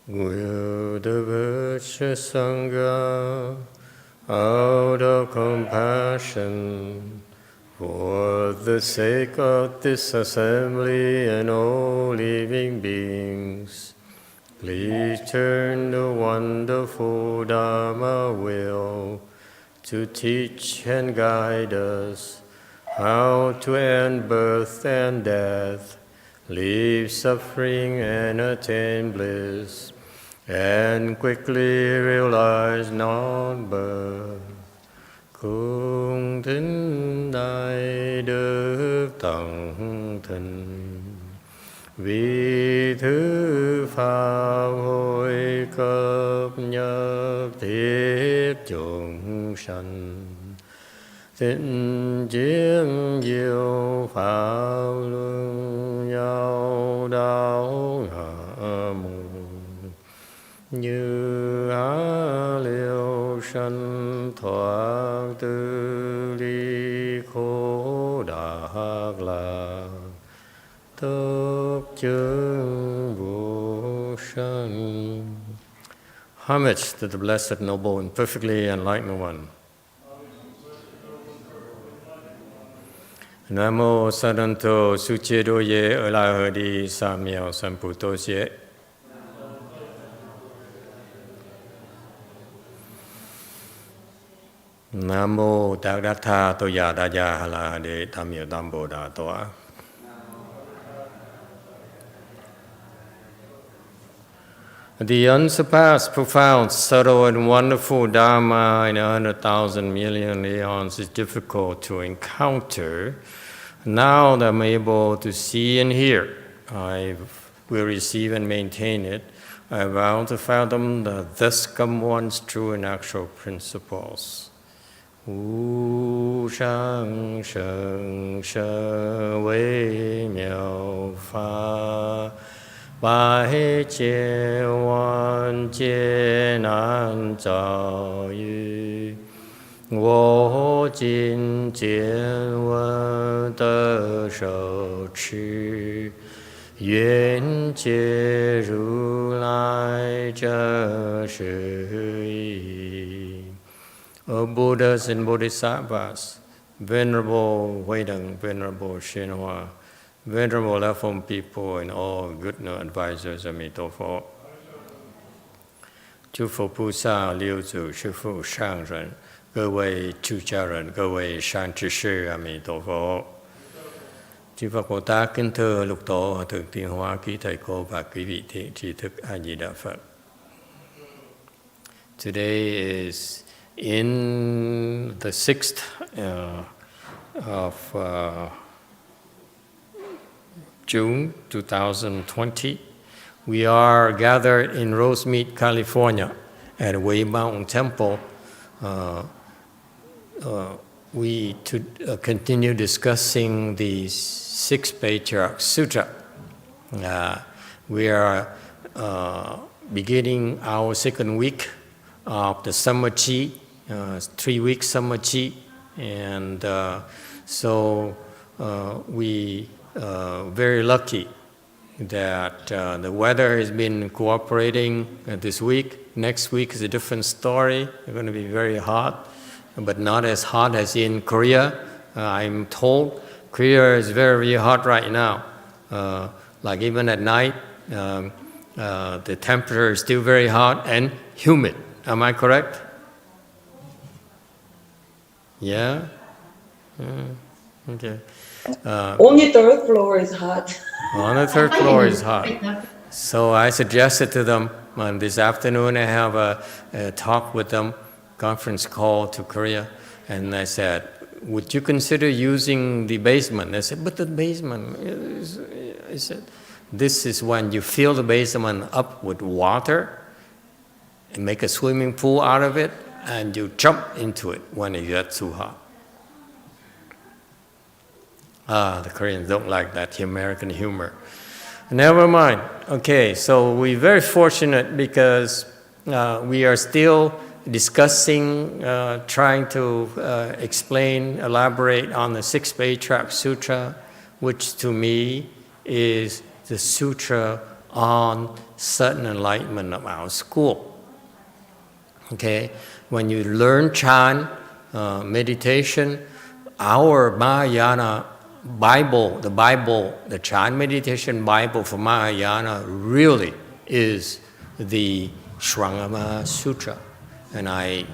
Will the virtuous Sangha, out of compassion, for the sake of this assembly and all living beings, please turn the wonderful Dharma wheel to teach and guide us how to end birth and death, leave suffering and attain bliss, and quickly realize non-birth. Cung thính đại đức tận thịnh, vì thứ pháp hội cấp nhập thiết chúng sanh, thịnh chiến diệu pháp luân nhau đạo hạ mù, như á liêu sanh thoát tư ly khổ đạc lạc, tốc chứng vô sanh. Homage to the Blessed, Noble, and Perfectly Enlightened One. Nam mô Sadanto Suchedoye Alahadi Samyao Samputosye. Nam mô Tathagata Toya Daya Halahade Tamyo Damboda Toa. The unsurpassed, profound, subtle, and wonderful Dharma in 100,000 million eons is difficult to encounter. Now that I'm able to see and hear, I will receive and maintain it. I vow to fathom the thus come one's true and actual principles. Wu shang sheng she wei miao fa, bái chế quan chế nan zào yu, wo jin jian wen de shou chi, yuan jie ru lai zhe shi yi. O Buddhas and Bodhisattvas, Venerable Huideng, Venerable Xinhua, Venerable Left-Home people and all good advisors, Emitofuo. 诸佛菩萨、六祖、师父、上人，各位出家人，各位善知识，阿弥陀佛。Chư Phật Bồ Tát kính thưa lục tổ Hòa thượng Tiên Hóa, quý thầy cô và quý vị thiện tri thức A Di Đà Phật. Today is in the 6th of June 2020. We are gathered in Rosemead, California at Way Mountain Temple. We continue discussing the 6th Patriarch Sutra. We are beginning our second week of the summer chi, 3-week summer chi, and so we very lucky that the weather has been cooperating this week. Next week is a different story. It's going to be very hot, but not as hot as in Korea. I'm told Korea is very, very hot right now. Like even at night, the temperature is still very hot and humid. Am I correct? Yeah? Okay. Only third floor is hot. On the third floor is hot. So I suggested to them this afternoon, I have a talk with them, conference call to Korea, and I said, would you consider using the basement? They said, but the basement, I said, this is when you fill the basement up with water and make a swimming pool out of it, and you jump into it when it gets too hot. The Koreans don't like that American humor. Never mind. Okay, so we're very fortunate because we are still discussing, trying to explain, elaborate on the 6th Patriarch Sutra, which to me is the sutra on certain enlightenment of our school. Okay, when you learn Chan meditation, our Mahayana Bible, the Chan meditation Bible for Mahayana really is the Shurangama Sutra, and I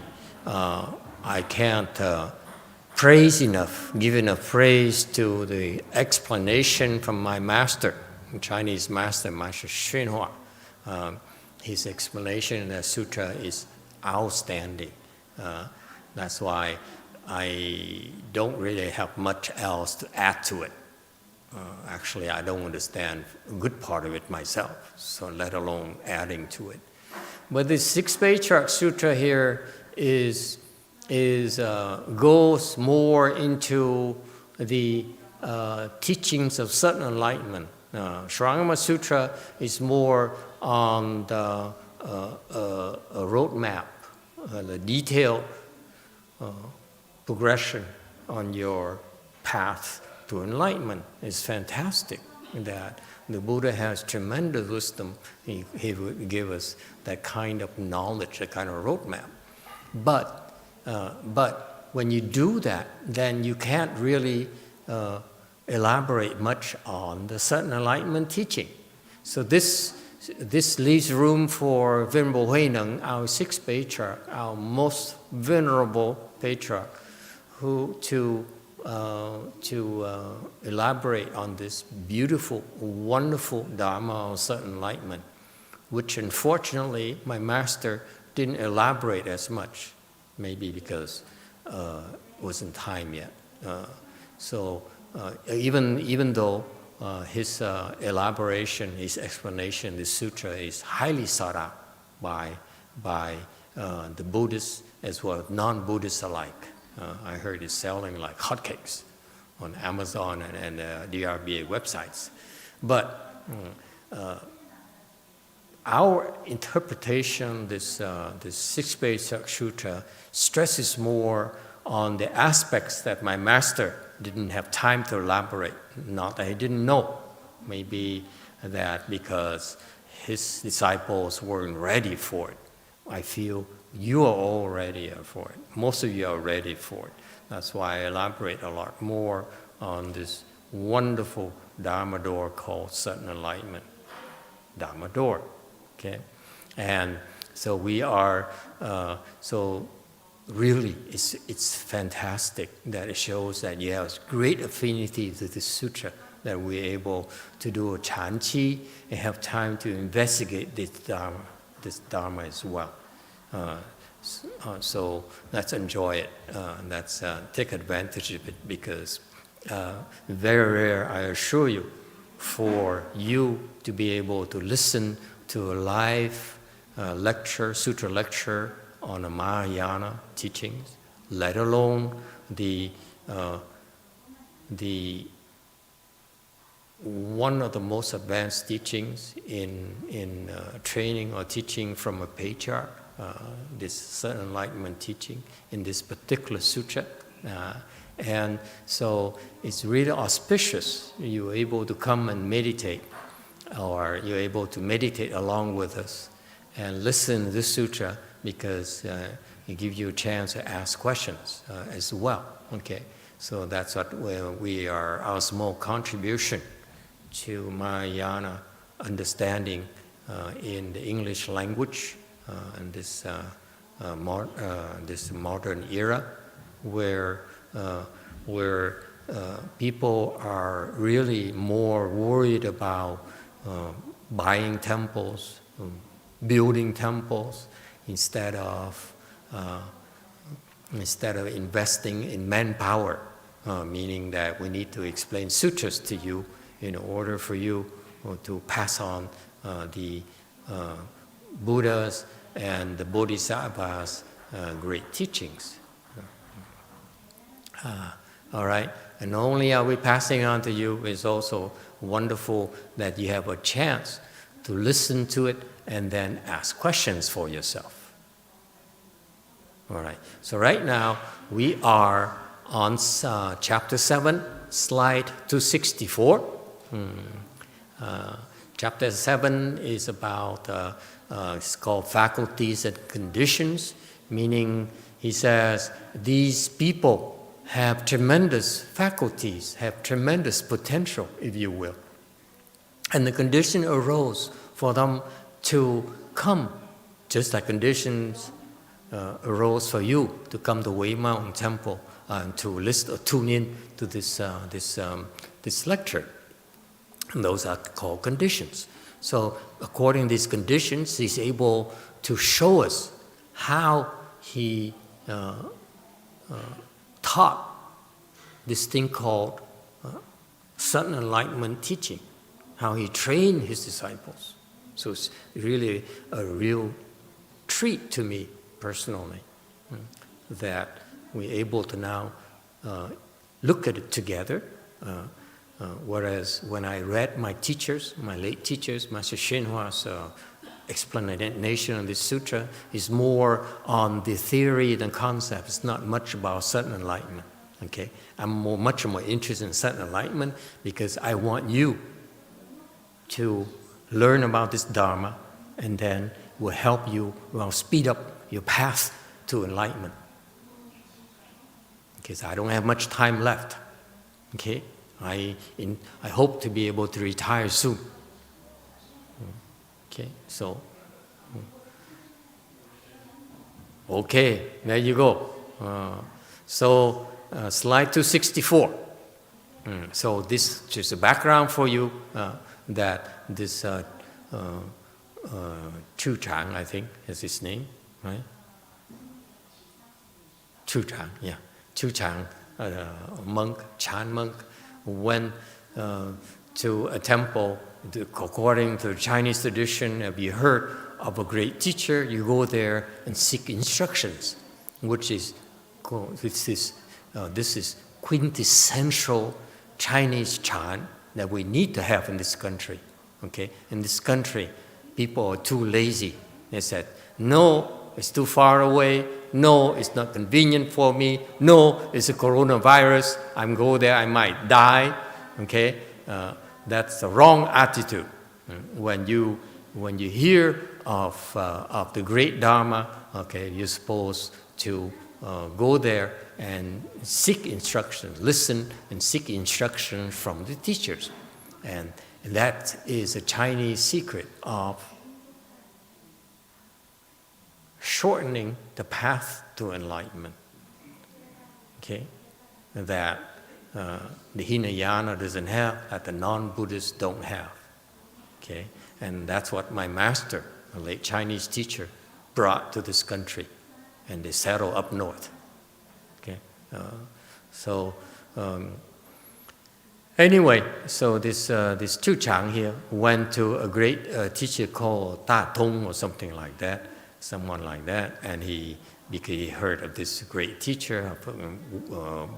can't give enough praise to the explanation from my master, Chinese master, Master Xunhua. His explanation in the sutra is outstanding. That's why I don't really have much else to add to it. Actually, I don't understand a good part of it myself, so let alone adding to it. But the 6th Patriarch Sutra here goes more into the teachings of certain enlightenment. Shurangama Sutra is more on the a roadmap, the detailed progression on your path to enlightenment. Is fantastic that the Buddha has tremendous wisdom. He would give us that kind of knowledge, that kind of roadmap. But when you do that, then you can't really elaborate much on the certain enlightenment teaching. So this leaves room for Venerable Huineng, our 6th patriarch, our most venerable patriarch, who to elaborate on this beautiful, wonderful Dharma of certain enlightenment, which unfortunately my master didn't elaborate as much, maybe because it wasn't time yet. Even though his elaboration, his explanation, the sutra is highly sought out by the Buddhists as well as non-Buddhists alike. I heard it's selling like hotcakes on Amazon and DRBA websites. But our interpretation, this 6th Patriarch Sutra, stresses more on the aspects that my master didn't have time to elaborate. Not that he didn't know. Maybe that because his disciples weren't ready for it. I feel you are all ready for it. Most of you are ready for it. That's why I elaborate a lot more on this wonderful Dharma door called certain enlightenment. Dharma door. Okay? And so we are, really, it's fantastic that it shows that you have great affinity to this sutra, that we're able to do a chanchi and have time to investigate this Dharma as well. So let's enjoy it. Let's take advantage of it, because very rare, I assure you, for you to be able to listen to a live lecture, sutra lecture on a Mahayana teachings, let alone the one of the most advanced teachings in training or teaching from a patriarch, this certain enlightenment teaching in this particular sutra. And so it's really auspicious. You're able to come and meditate, or you're able to meditate along with us and listen to this sutra, because it gives you a chance to ask questions as well. Okay, so that's what we are, our small contribution to Mahayana understanding in the English language in this modern era, where people are really more worried about buying temples, building temples, instead of investing in manpower, meaning that we need to explain sutras to you in order for you to pass on the Buddhas and the Bodhisattvas' great teachings. All right, and not only are we passing on to you, it's also wonderful that you have a chance to listen to it and then ask questions for yourself. All right, so right now we are on chapter 7, slide 264. Chapter 7 is about, it's called Faculties and Conditions, meaning he says these people have tremendous faculties, have tremendous potential, if you will. And the condition arose for them to come, just like conditions arose for you to come to Wei Mountain Temple and to listen or tune in to this lecture. And those are called conditions. So according to these conditions, he's able to show us how he taught this thing called sudden enlightenment teaching, how he trained his disciples. So it's really a real treat to me personally that we're able to now look at it together. Whereas when I read my teachers, my late teachers, Master Shenhua's explanation of this sutra is more on the theory than concept. It's not much about sudden enlightenment. Okay, I'm much more interested in sudden enlightenment because I want you to learn about this Dharma, and then will help you, will speed up your path to enlightenment. Because I don't have much time left. Okay, I hope to be able to retire soon. Okay, so okay, there you go. Slide 264. So this is just a background for you that this Zhu Chang, I think is his name, right? Zhu Chang, yeah. Zhu Chang, a monk, Chan monk, went to a temple. According to the Chinese tradition, if you heard of a great teacher, you go there and seek instructions, this is quintessential Chinese chant that we need to have in this country. Okay, in this country, people are too lazy. They said, no, it's too far away. No, it's not convenient for me. No, it's a coronavirus. I'm go there, I might die. Okay, that's the wrong attitude. When you hear of the great Dharma, okay, you're supposed to go there and seek instruction, listen and seek instruction from the teachers. And that is a Chinese secret of shortening the path to enlightenment. Okay? That the Hinayana doesn't have, that the non-Buddhists don't have. Okay? And that's what my master, a late Chinese teacher, brought to this country. And they settled up north. Okay? Anyway, so this Zhu Chang here went to a great teacher called Tong or something like that, someone like that, and he heard of this great teacher of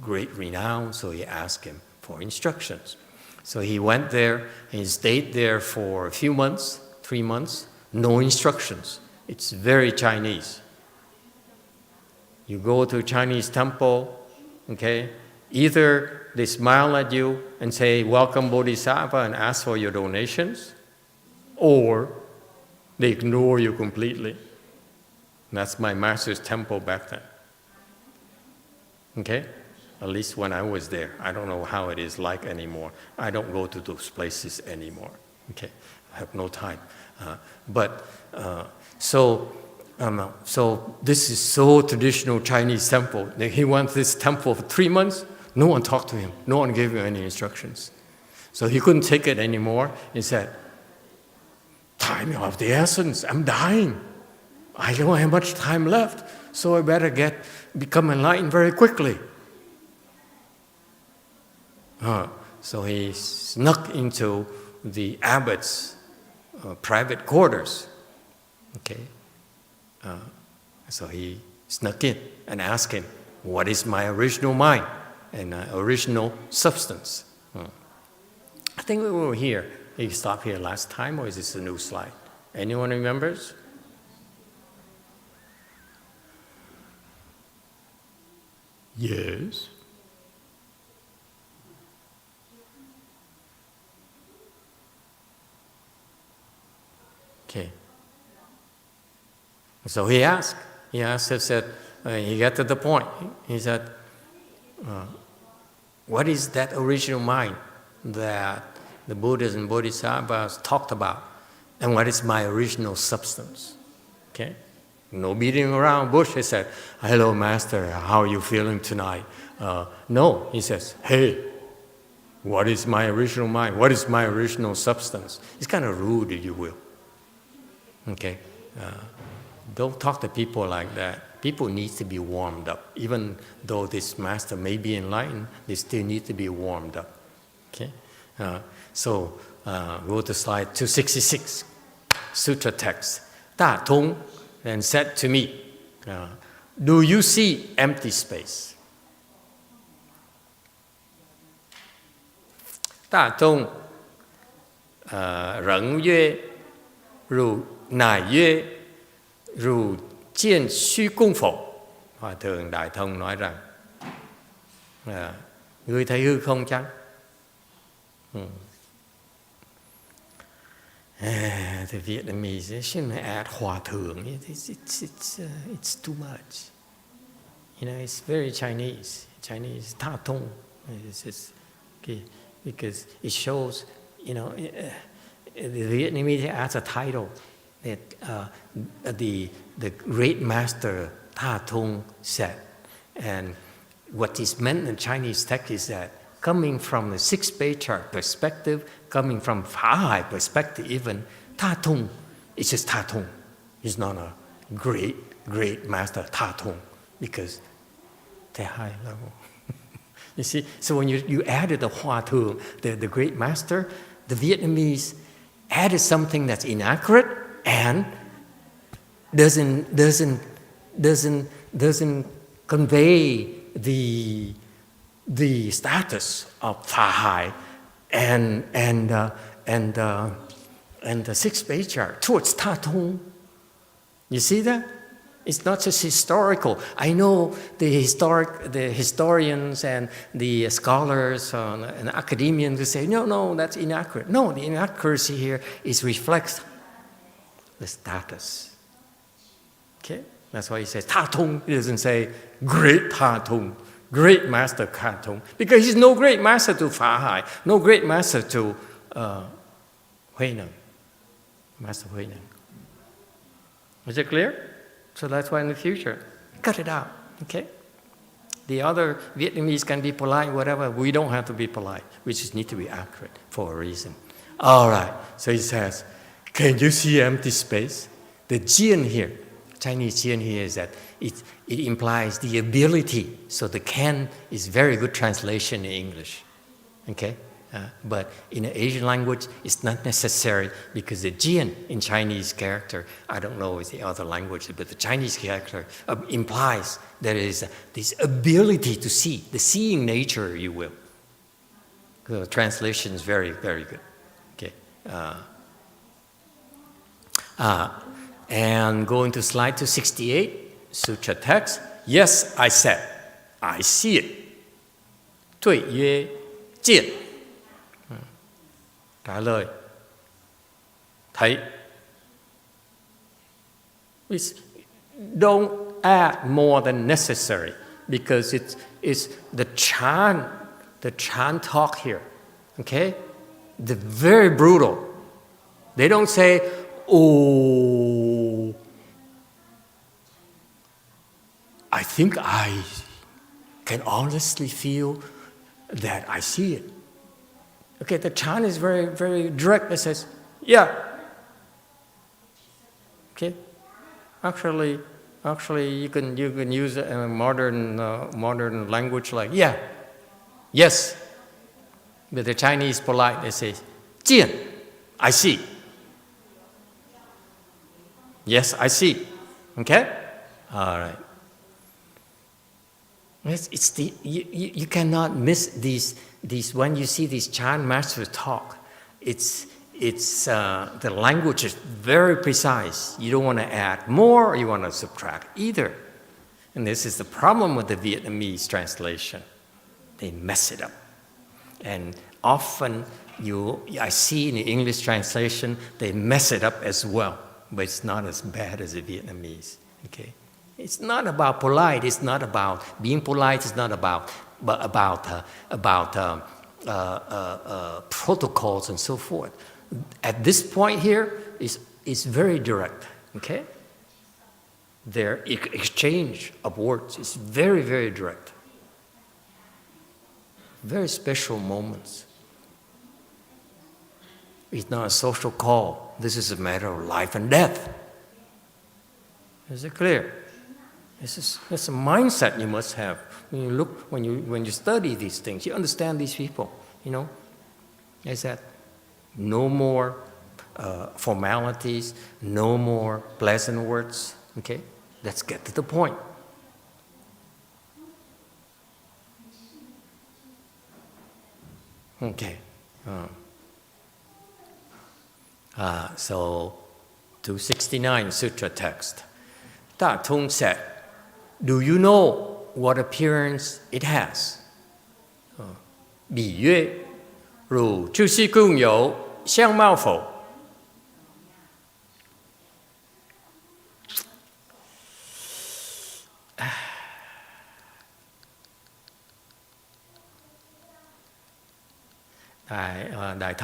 great renown, so he asked him for instructions. So he went there and he stayed there for a few months, 3 months, no instructions. It's very Chinese. You go to a Chinese temple, okay, either they smile at you and say, welcome Bodhisattva, and ask for your donations, or they ignore you completely. That's my master's temple back then. Okay? At least when I was there. I don't know how it is like anymore. I don't go to those places anymore. Okay? I have no time. So this is so traditional Chinese temple. He went to this temple for 3 months. No one talked to him. No one gave him any instructions. So he couldn't take it anymore. He said, time of the essence. I'm dying. I don't have much time left. So I better become enlightened very quickly. So he snuck into the abbot's private quarters. Okay. So he snuck in and asked him, what is my original mind and original substance? I think we were here. He stopped here last time, or is this a new slide? Anyone remembers? Yes. Okay. So he asked, he said, he got to the point. He said, what is that original mind that the Buddhas and Bodhisattvas talked about? And what is my original substance? Okay? No beating around bush. He said, hello, master, how are you feeling tonight? No, he says, hey, what is my original mind? What is my original substance? It's kind of rude, if you will. Okay? Don't talk to people like that. People need to be warmed up. Even though this master may be enlightened, they still need to be warmed up. Okay? So go to slide 266, Sutra Text. Ta Tong then said to me, do you see empty space? Ta Tong reng yue, ru nai yue, ru chiên suy cung phổ. Hòa thượng Đại Thông nói rằng, ngươi thấy hư không chăng? The Vietnamese, they shouldn't add Hòa thượng. It's too much. You know, it's very Chinese. Chinese, Ta Tong. Okay, because it shows, you know, the Vietnamese adds a title that the great master Ta Tong said. And what is meant in Chinese text is that coming from the 6th Patriarch perspective, coming from Phá Hải perspective even, Ta Tong is just Ta Tong. He's not a great master Ta Tong because they're high level. You see, so when you added the Hòa thượng, the great master, the Vietnamese added something that's inaccurate and doesn't convey the status of Phá Hải and the 6th Patriarch towards Ta Tong. You see that? It's not just historical. I know the historians and the scholars and academians will say, no, that's inaccurate. No, the inaccuracy here reflects the status. Okay? That's why he says Ta Tong. He doesn't say great Ta Tong, great master Ta Tong, because he's no great master to Phá Hải, no great master to Huệ Năng, Master Huệ Năng. Is it clear? So that's why in the future, cut it out, okay? The other Vietnamese can be polite, whatever. We don't have to be polite. We just need to be accurate for a reason. All right, so he says, can you see empty space? The jian here, Chinese jian here is that it implies the ability. So the can is very good translation in English, okay? But in the Asian language, it's not necessary because the jian in Chinese character, I don't know with the other languages, but the Chinese character implies there is this ability to see, the seeing nature, you will. The translation is very, very good. Okay. And going to slide 268, Sutra Text. Yes, I said, I see it. 对曰见. Trả lời, thấy. Don't add more than necessary because it's the chant talk here, okay? They're very brutal. They don't say, oh, I think I can honestly feel that I see it. Okay, the chant is very, very direct. It says, yeah. Okay, actually, you can use a modern language like yeah, yes. But the Chinese polite, they say, 见, I see. Yes, I see. Okay, all right. You cannot miss these when you see these chant masters talk. The language is very precise. You don't want to add more or you want to subtract either. And this is the problem with the Vietnamese translation. They mess it up. And often I see in the English translation, they mess it up as well. but it's not as bad as the Vietnamese. Okay, it's not about polite. It's not about being polite. It's not about protocols and so forth. At this point here, is very direct. Okay, their exchange of words is very, very direct. Very special moments. It's not a social call. This is a matter of life and death. Is it clear? That's a mindset you must have. When you look, when you study these things, you understand these people. You know, is that no more formalities, no more pleasant words. Okay, let's get to the point. Okay. So 269 Sutra Text. Tong said, "Do you know what appearance it has?" 礼曰：汝诸事共有相貌否？ Đại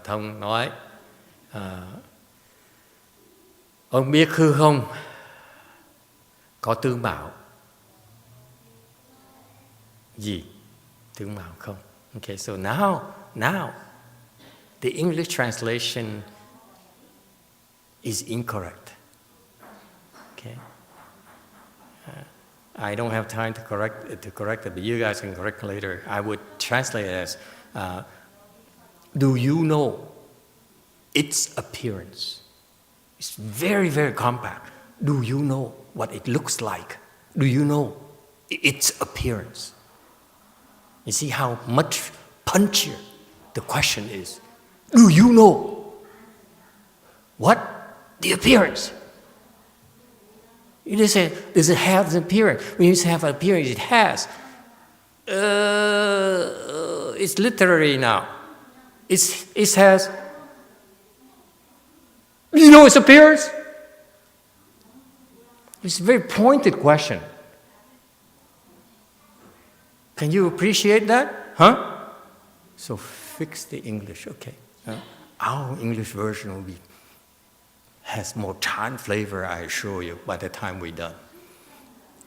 Thông nói, ông biết hư không có tướng mạo gì? Tướng mạo không? Okay, so now the English translation is incorrect. Okay, I don't have time to correct it, but you guys can correct it later. I would translate it as, do you know its appearance? It's very, very compact. Do you know what it looks like? Do you know its appearance? You see how much punchier the question is. Do you know what the appearance? You just say, does it have an appearance? When you say have an appearance, it has. It's literary now. It has. You know its appearance? It's a very pointed question. Can you appreciate that? Huh? So fix the English, okay? Our English version has more Chan flavor, I assure you, by the time we're done,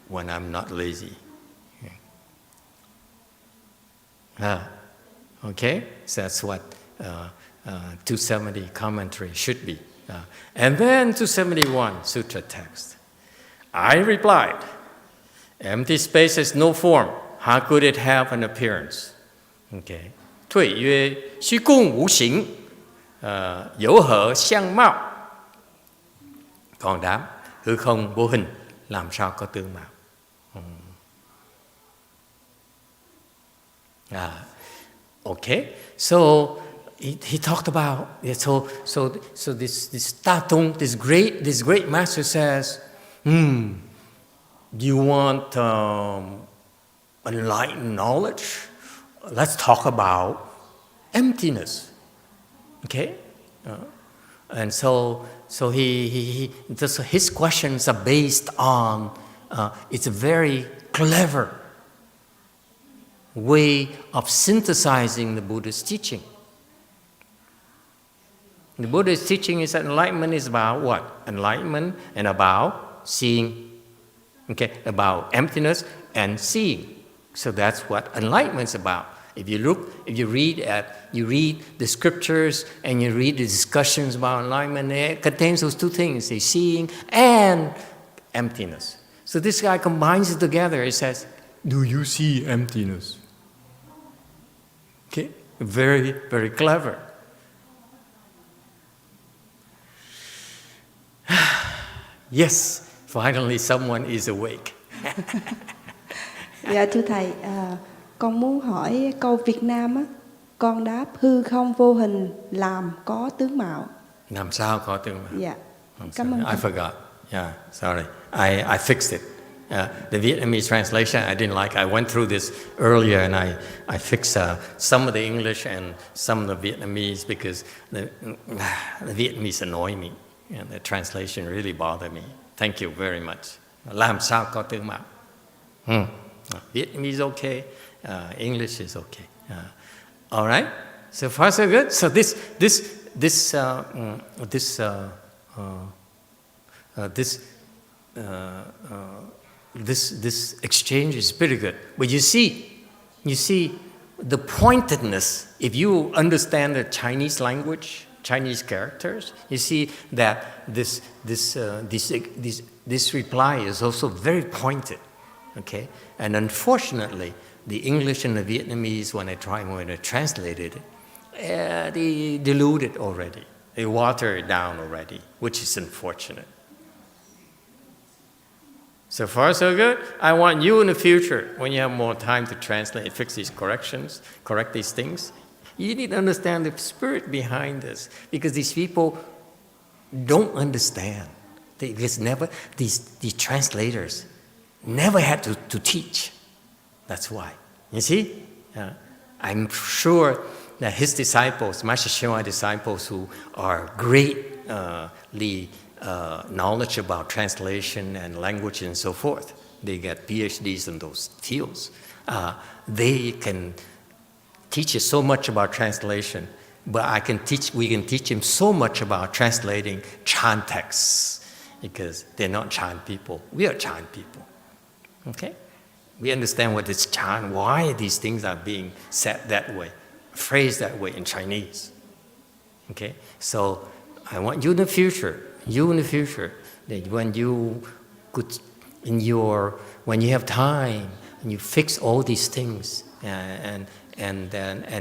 when I'm not lazy. Okay? So that's what 270 commentary should be. And then 271 Sutra Text. I replied, empty space has no form. How could it have an appearance? Okay. 退曰：虚空无形，有何相貌? Còn đáp, hư không vô hình, làm sao có tướng mạo? Okay. So he talked about so this Tatung, this great master says, do you want enlightened knowledge? Let's talk about emptiness. Okay, and so his questions are based on it's a very clever way of synthesizing the Buddha's teaching. The Buddha's teaching is that enlightenment is about what? Enlightenment and about seeing. Okay, about emptiness and seeing. So that's what enlightenment is about. If you read the scriptures and you read the discussions about enlightenment, it contains those two things, the seeing and emptiness. So this guy combines it together. He says, do you see emptiness? Okay, very, very clever. Yes, finally someone is awake. Dạ thưa thầy, con muốn hỏi câu Việt Nam á, con đáp hư không vô hình làm có tướng mạo. Làm sao có tướng mạo? Dạ. Cảm ơn. I forgot. Yeah, sorry. I fixed it. The Vietnamese translation I didn't like. I went through this earlier and I fixed some of the English and some of the Vietnamese because the Vietnamese annoy me. And the translation really bothered me. Thank you very much. Làm sao có tướng mạo? Vietnamese is okay. English is okay. All right. So far so good. So this exchange is pretty good. But you see the pointedness. If you understand the Chinese language, Chinese characters, you see that this reply is also very pointed. Okay, and unfortunately, the English and the Vietnamese, when I translated it, they dilute it already. They water it down already, which is unfortunate. So far, so good. I want you in the future, when you have more time to translate, fix these corrections, correct these things, you need to understand the spirit behind this, because these people don't understand. These translators never had to teach. That's why. You see? I'm sure that his disciples, Master Hsuan disciples who are greatly knowledge about translation and language and so forth, they get PhDs in those fields. They can teach us so much about translation, but we can teach him so much about translating Chan texts, because they're not Chan people. We are Chan people. Okay? We understand what is Chan, why these things are being said that way, phrased that way in Chinese. Okay? So I want you in the future, that when you have time and you fix all these things, and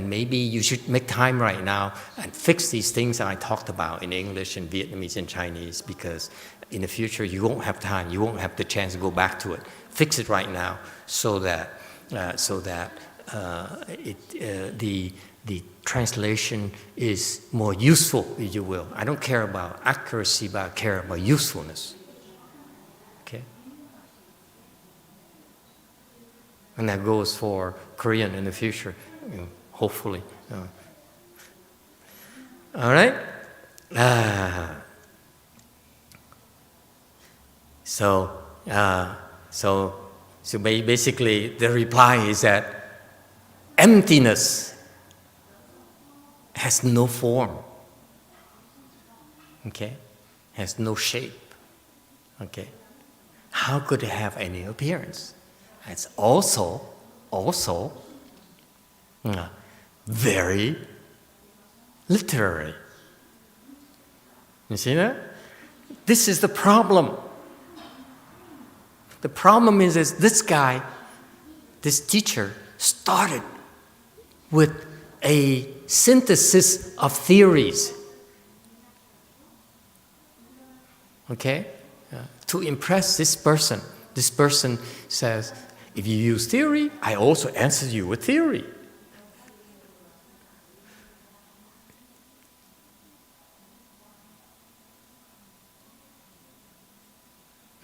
maybe you should make time right now and fix these things I talked about in English and Vietnamese and Chinese, because in the future you won't have time, you won't have the chance to go back to it. Fix it right now so that the translation is more useful, if you will. I don't care about accuracy, but I care about usefulness. Okay? And that goes for Korean in the future, hopefully. All right? So basically the reply is that emptiness has no form, okay? Has no shape, okay? How could it have any appearance? It's also very literary. You see that? This is the problem. The problem is this guy, this teacher, started with a synthesis of theories, okay? To impress this person. This person says, if you use theory, I also answer you with theory.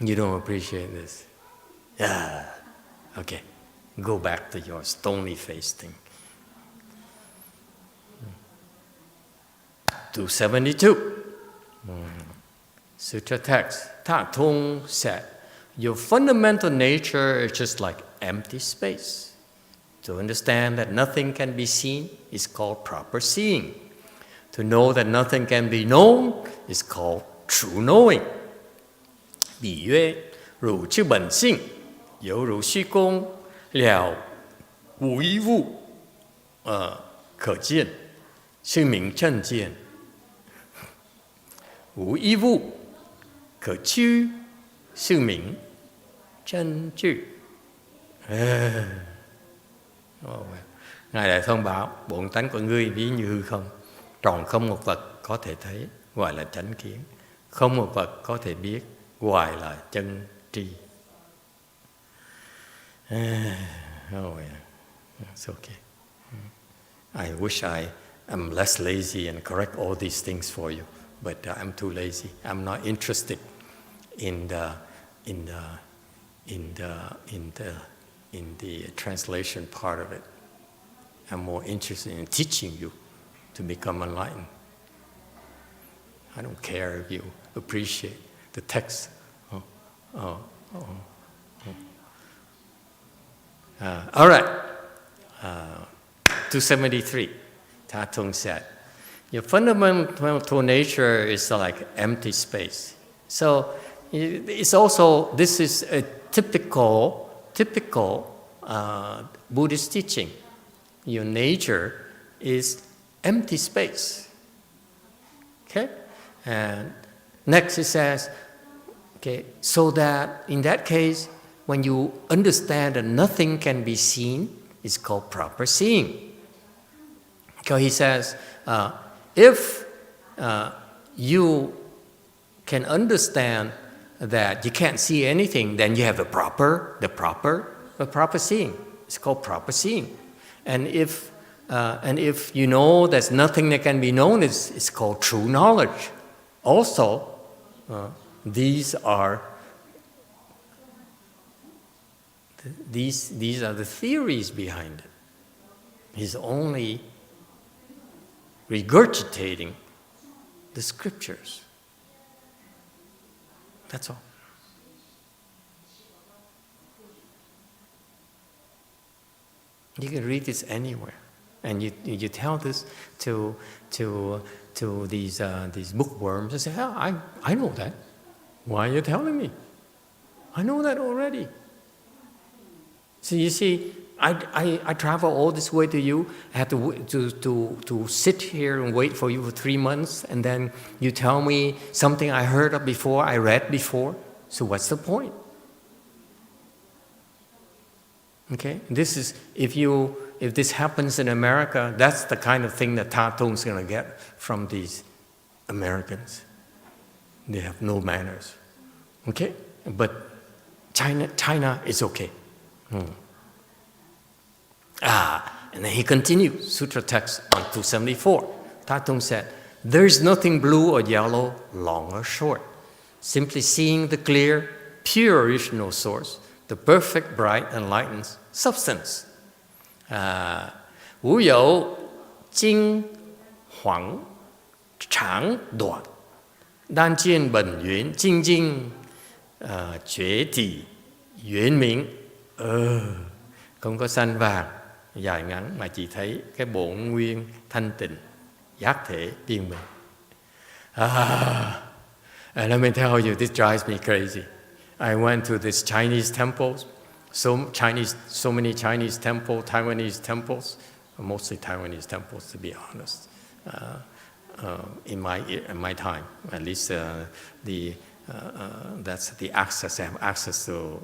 You don't appreciate this. Yeah, okay. Go back to your stony face thing. 272. Sutra Text. Tong said, your fundamental nature is just like empty space. To understand that nothing can be seen is called proper seeing. To know that nothing can be known is called true knowing. 比曰汝之本性犹如虚空了无一物可见是名正见无一物可知是名真智 Ngài lại thông báo bổn tánh của ngươi ví như hư không, tròn không một vật có thể thấy gọi là chánh kiến, không một vật có thể biết gọi là chân tri. Oh yeah, it's okay. I wish I am less lazy and correct all these things for you, but I'm too lazy. I'm not interested in the translation part of it. I'm more interested in teaching you to become enlightened. I don't care if you appreciate the text. All right. 273. Tong said, your fundamental nature is like empty space. So it's also, this is a typical Buddhist teaching. Your nature is empty space. Okay? And next it says, okay, so that in that case, when you understand that nothing can be seen, it's called proper seeing. So he says, if you can understand that you can't see anything, then you have the proper seeing. It's called proper seeing. And if you know there's nothing that can be known, it's called true knowledge. Also, these are the theories behind it. He's only regurgitating the scriptures. That's all. You can read this anywhere, and you tell this to these bookworms. They say, "Oh, I know that. Why are you telling me? I know that already." So you see, I travel all this way to you. I have to sit here and wait for you for 3 months, and then you tell me something I heard of before, I read before. So what's the point? Okay, this is if this happens in America, that's the kind of thing that Tong's going to get from these Americans. They have no manners. Okay, but China is okay. And then he continues, Sutra Text on 274. Tong said, there is nothing blue or yellow, long or short. Simply seeing the clear, pure original source, the perfect, bright, enlightened substance. 无有金黄长短，但见本源清净觉底圆明. Không có xanh vàng dài ngắn mà chỉ thấy cái bổn nguyên thanh tịnh giác thể viên minh. And let me tell you, this drives me crazy. I went to these Chinese temples, so many Chinese temples, Taiwanese temples, mostly Taiwanese temples, to be honest. In my time, at least that's the access. I have access to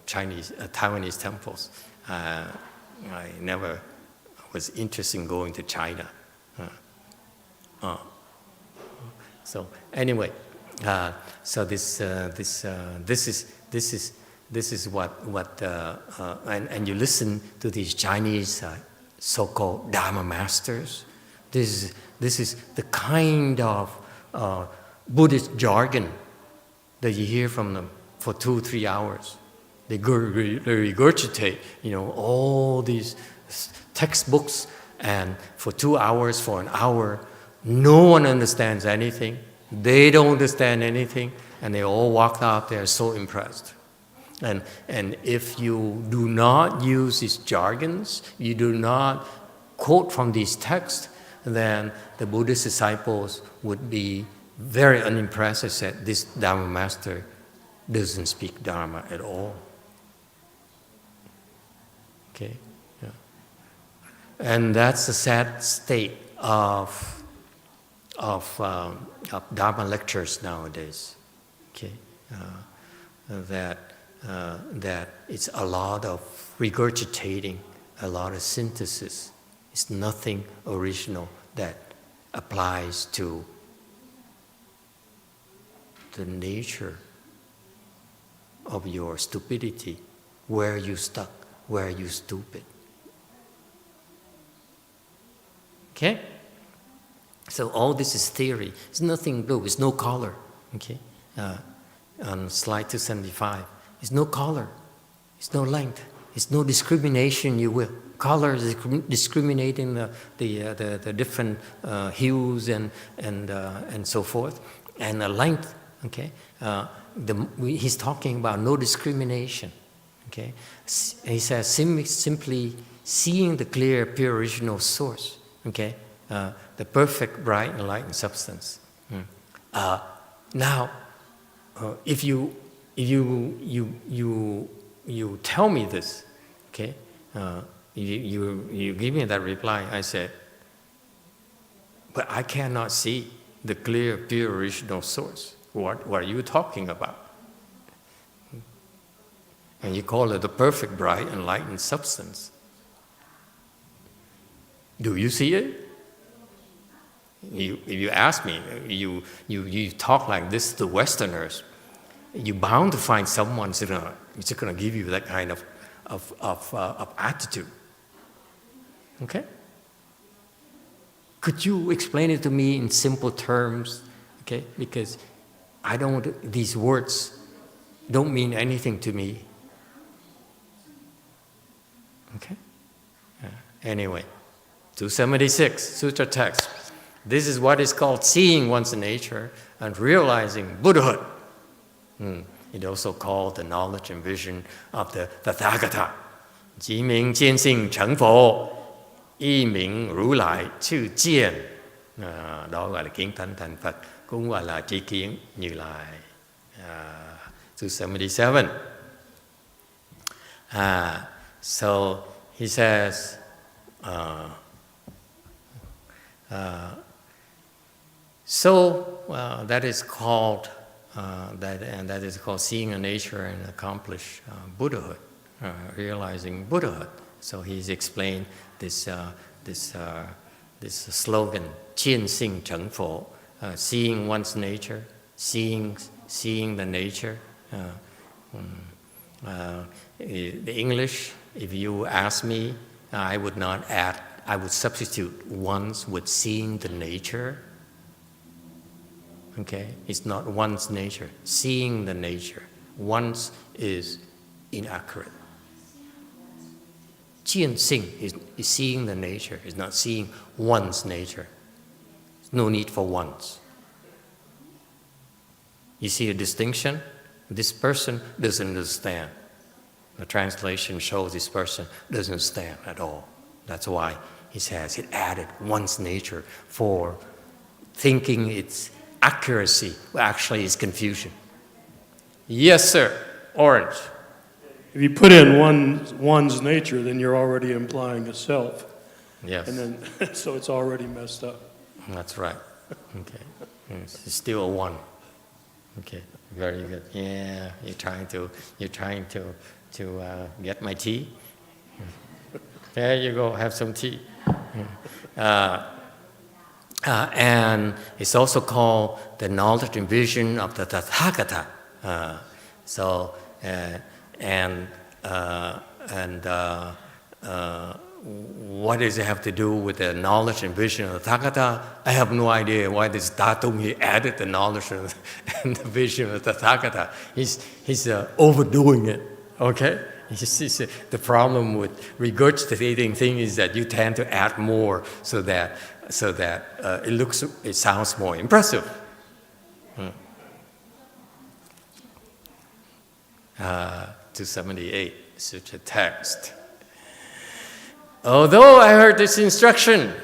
Taiwanese temples. I never was interested in going to China. So anyway, so this is what and you listen to these Chinese so-called Dharma masters. This is the kind of Buddhist jargon that you hear from them for 2-3 hours. They regurgitate, all these textbooks, and for 2 hours, for an hour, no one understands anything. They don't understand anything, and they all walk out there so impressed. And if you do not use these jargons, you do not quote from these texts, then the Buddhist disciples would be very unimpressed and said, this Dharma master doesn't speak Dharma at all. Okay, yeah. And that's the sad state of Dharma lectures nowadays. Okay, that it's a lot of regurgitating, a lot of synthesis. It's nothing original that applies to the nature of your stupidity. Where you stuck, where you stupid. Okay? So all this is theory. It's nothing blue, it's no color. Okay? On slide 275, it's no color, it's no length, It's no discrimination, you will. Color is discriminating the different hues and so forth, and the length. Okay, he's talking about no discrimination. Okay, he says simply seeing the clear, pure original source. Okay, the perfect, bright, enlightened substance. Now, if you tell me this, okay, you give me that reply. I said, but I cannot see the clear, pure, original source. What are you talking about? And you call it the perfect, bright, enlightened substance. Do you see it? If you ask me, you talk like this to Westerners, you're bound to find someone who's just going to give you that kind of attitude. Okay? Could you explain it to me in simple terms? Okay? Because these words don't mean anything to me. Okay? Anyway, 276, Sutra Text. This is what is called seeing one's nature and realizing Buddhahood. It also called the knowledge and vision of the Tathagata. 即名见性成佛, 亦名如来知见. Đó gọi là kiến tánh thành Phật, cũng gọi là tri kiến Như Lai. 277. So he says, that is called that is called seeing a nature and accomplish Buddhahood, realizing Buddhahood. So he's explained this slogan, 见性成佛, seeing one's nature, seeing the nature. The English, if you ask me, I would not add. I would substitute one's with seeing the nature. Okay, it's not one's nature. Seeing the nature. One's is inaccurate. 见性 is seeing the nature. It's not seeing one's nature. There's no need for one's. You see a distinction? This person doesn't understand. The translation shows this person doesn't understand at all. That's why he says it added one's nature for thinking it's accuracy, but actually it's confusion. Yes, sir. Orange. If you put in one's nature, then you're already implying a self. Yes. And then, so it's already messed up. That's right. Okay. It's still a one. Okay. Very good. Yeah. You're trying to get my tea. There you go. Have some tea. And it's also called the knowledge and vision of the Tathagata. What does it have to do with the knowledge and vision of the Tathagata? I have no idea why this Datum he added the knowledge and the vision of the Tathagata. He's overdoing it. Okay. The problem with regurgitating thing is that you tend to add more so that it sounds more impressive. 278, Sutra Text. Although I heard this instruction,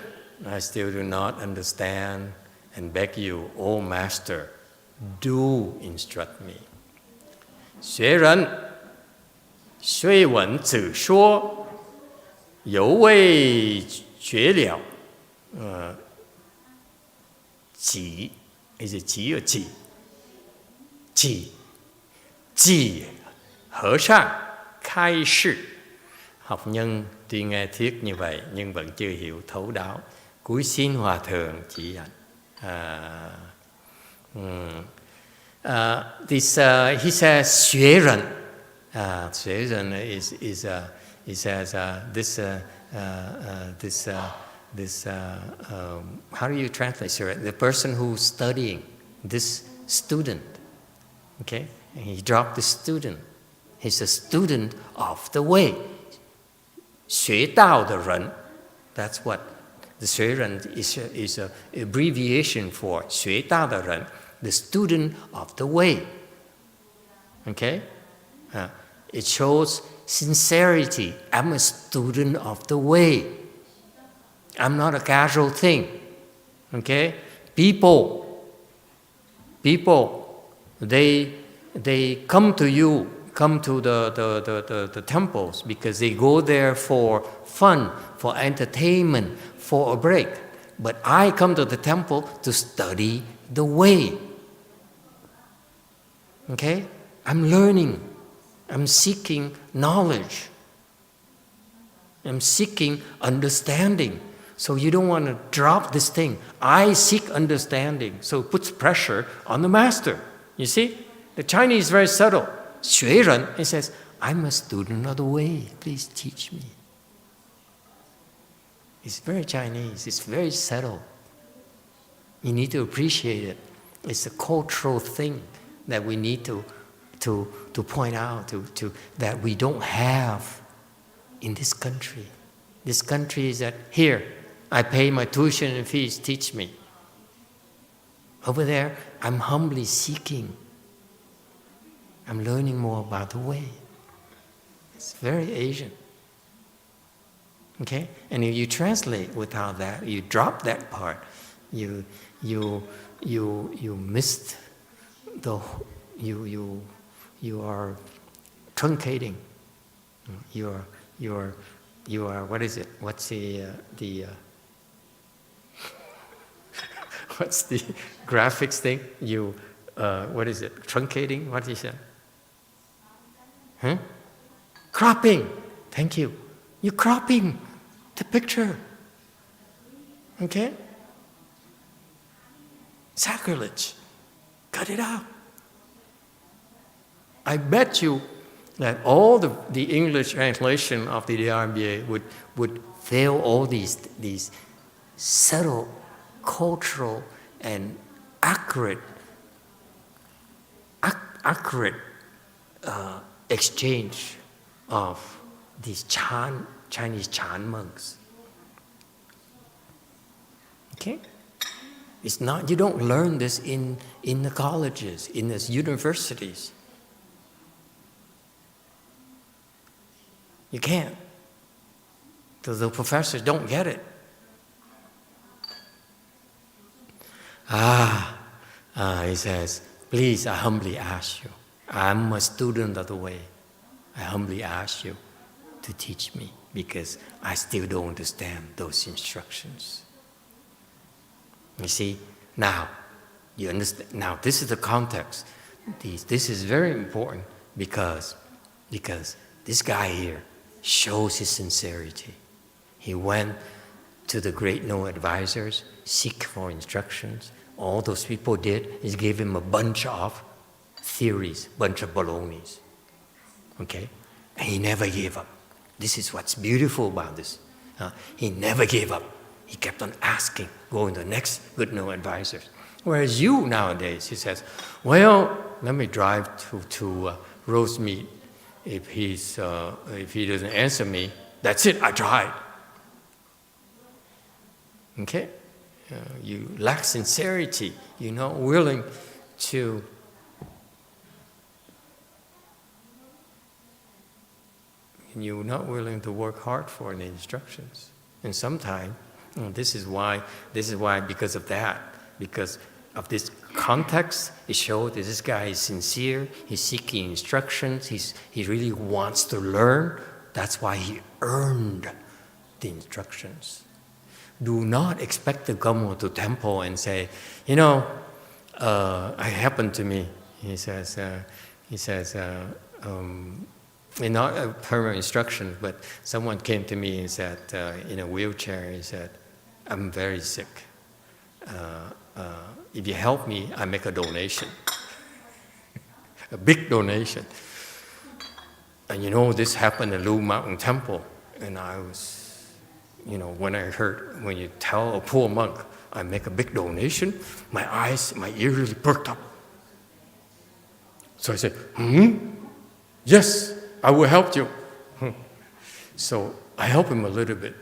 I still do not understand and beg you, O Master, do instruct me. 学人虽闻子说，犹未觉了。己 is it 己 or 己？己和尚khai示. Học nhân tuy nghe thuyết như vậy nhưng vẫn chưa hiểu thấu đáo. Cúi xin Hòa Thượng chỉ dạy. He says 学人. 学人 he says this how do you translate it? The person who's studying, this student, okay? And he dropped the student. He's a student of the way. 学道的人. That's what the 学人 is a abbreviation for 学道的人, the student of the way. Okay? It shows sincerity. I'm a student of the way. I'm not a casual thing. Okay? People, they come to you, come to the temples because they go there for fun, for entertainment, for a break. But I come to the temple to study the way. Okay? I'm learning. I'm seeking knowledge. I'm seeking understanding. So you don't want to drop this thing. I seek understanding. So it puts pressure on the master. You see? The Chinese is very subtle. 学人, he says, I'm a student of the way. Please teach me. It's very Chinese. It's very subtle. You need to appreciate it. It's a cultural thing that we need to point out, that we don't have in this country. This country is that, here, I pay my tuition and fees, teach me. Over there, I'm humbly seeking. I'm learning more about the way. It's very Asian. Okay? And if you translate without that, you drop that part, you missed you are truncating. You are what is it? What's the what's the graphics thing? What is it? Truncating? What is it? Huh? Cropping. Thank you. You're cropping the picture. Okay? Sacrilege. Cut it out. I bet you that all the English translation of the DRBA would fail all these subtle, cultural, and accurate exchange of these Chinese Chan monks. Okay? It's not, you don't learn this in the colleges, in the universities. You can't. The professors don't get it. He says, please, I humbly ask you. I'm a student of the way. I humbly ask you to teach me because I still don't understand those instructions. You see, now, you understand. Now, this is the context. This is very important because this guy here shows his sincerity. He went to the great no advisors, seek for instructions. All those people did is give him a bunch of theories, bunch of balonies. Okay? And he never gave up. This is what's beautiful about this. He never gave up. He kept on asking, going to the next good no advisors. Whereas you nowadays, he says, well, let me drive to Rosemead. If he doesn't answer me, that's it, I tried. Okay? You lack sincerity. You're not willing to work hard for the instructions. And sometimes, this is why, because of that, because of this context, it shows that this guy is sincere, he's seeking instructions, he really wants to learn. That's why he earned the instructions. Do not expect to come to temple and say, it happened to me. He says, not a permanent instruction, but someone came to me and said, in a wheelchair, he said, I'm very sick. If you help me, I make a donation. A big donation. And this happened at Lu Mountain Temple. And I was, when you tell a poor monk, I make a big donation, my ears really perked up. So I said, yes, I will help you. So I help him a little bit.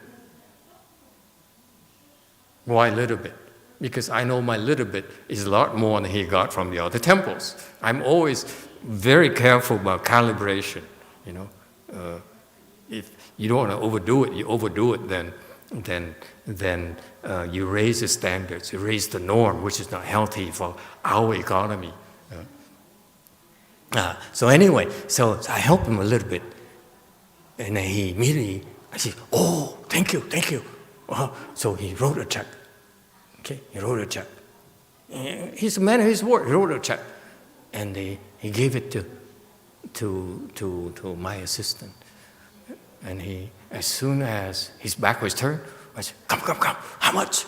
Why a little bit? Because I know my little bit is a lot more than he got from the other temples. I'm always very careful about calibration, you know. If you don't want to overdo it, you overdo it, then you raise the standards, you raise the norm, which is not healthy for our economy. So anyway, so I help him a little bit. And then he immediately, I said, oh, thank you. So he wrote a check. Okay, he wrote a check. He's a man of his word. He wrote a check. And he gave it to my assistant. And he, as soon as his back was turned, I said, come, how much?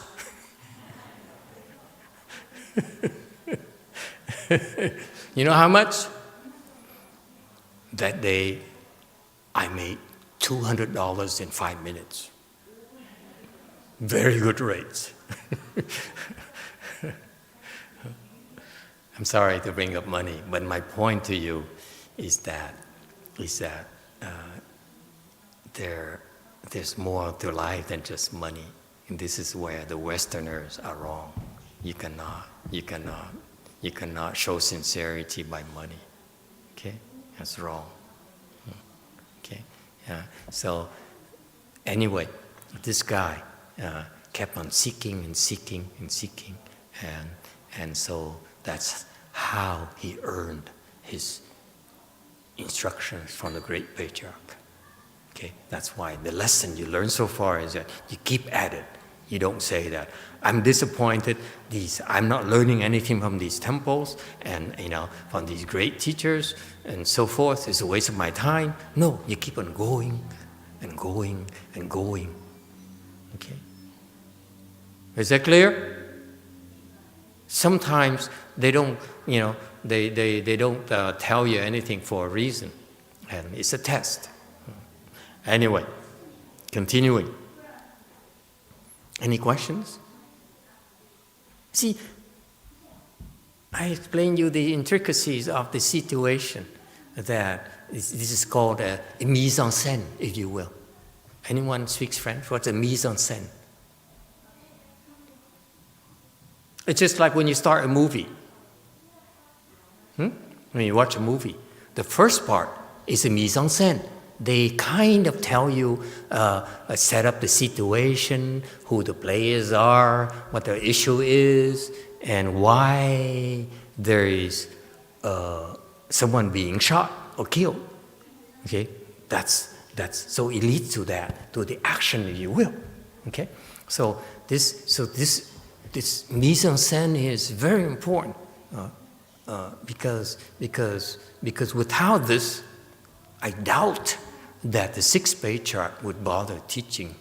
You know how much? That day, I made $200 in 5 minutes. Very good rates. I'm sorry to bring up money, but my point to you is that there's more to life than just money, and this is where the Westerners are wrong. You cannot show sincerity by money. Okay, that's wrong. Okay, so anyway, this guy kept on seeking, and so that's how he earned his instructions from the great patriarch. Okay, that's why the lesson you learn so far is that you keep at it. You don't say that I'm disappointed. I'm not learning anything from these temples and from these great teachers and so forth. It's a waste of my time. No, you keep on going and going and going. Okay, is that clear? Sometimes they don't, they don't tell you anything for a reason, and it's a test. Anyway, continuing. Any questions? See, I explained you the intricacies of the situation. That this is called a mise en scène, if you will. Anyone speaks French? What's a mise en scène? It's just like when you start a movie. When you watch a movie, the first part is a mise en scène. They kind of tell you, set up the situation, who the players are, what the issue is, and why there is someone being shot or killed. Okay, that's so it leads to that, to the action, if you will. Okay, so this mise en scène is very important because without this, I doubt that the 6th Patriarch would bother teaching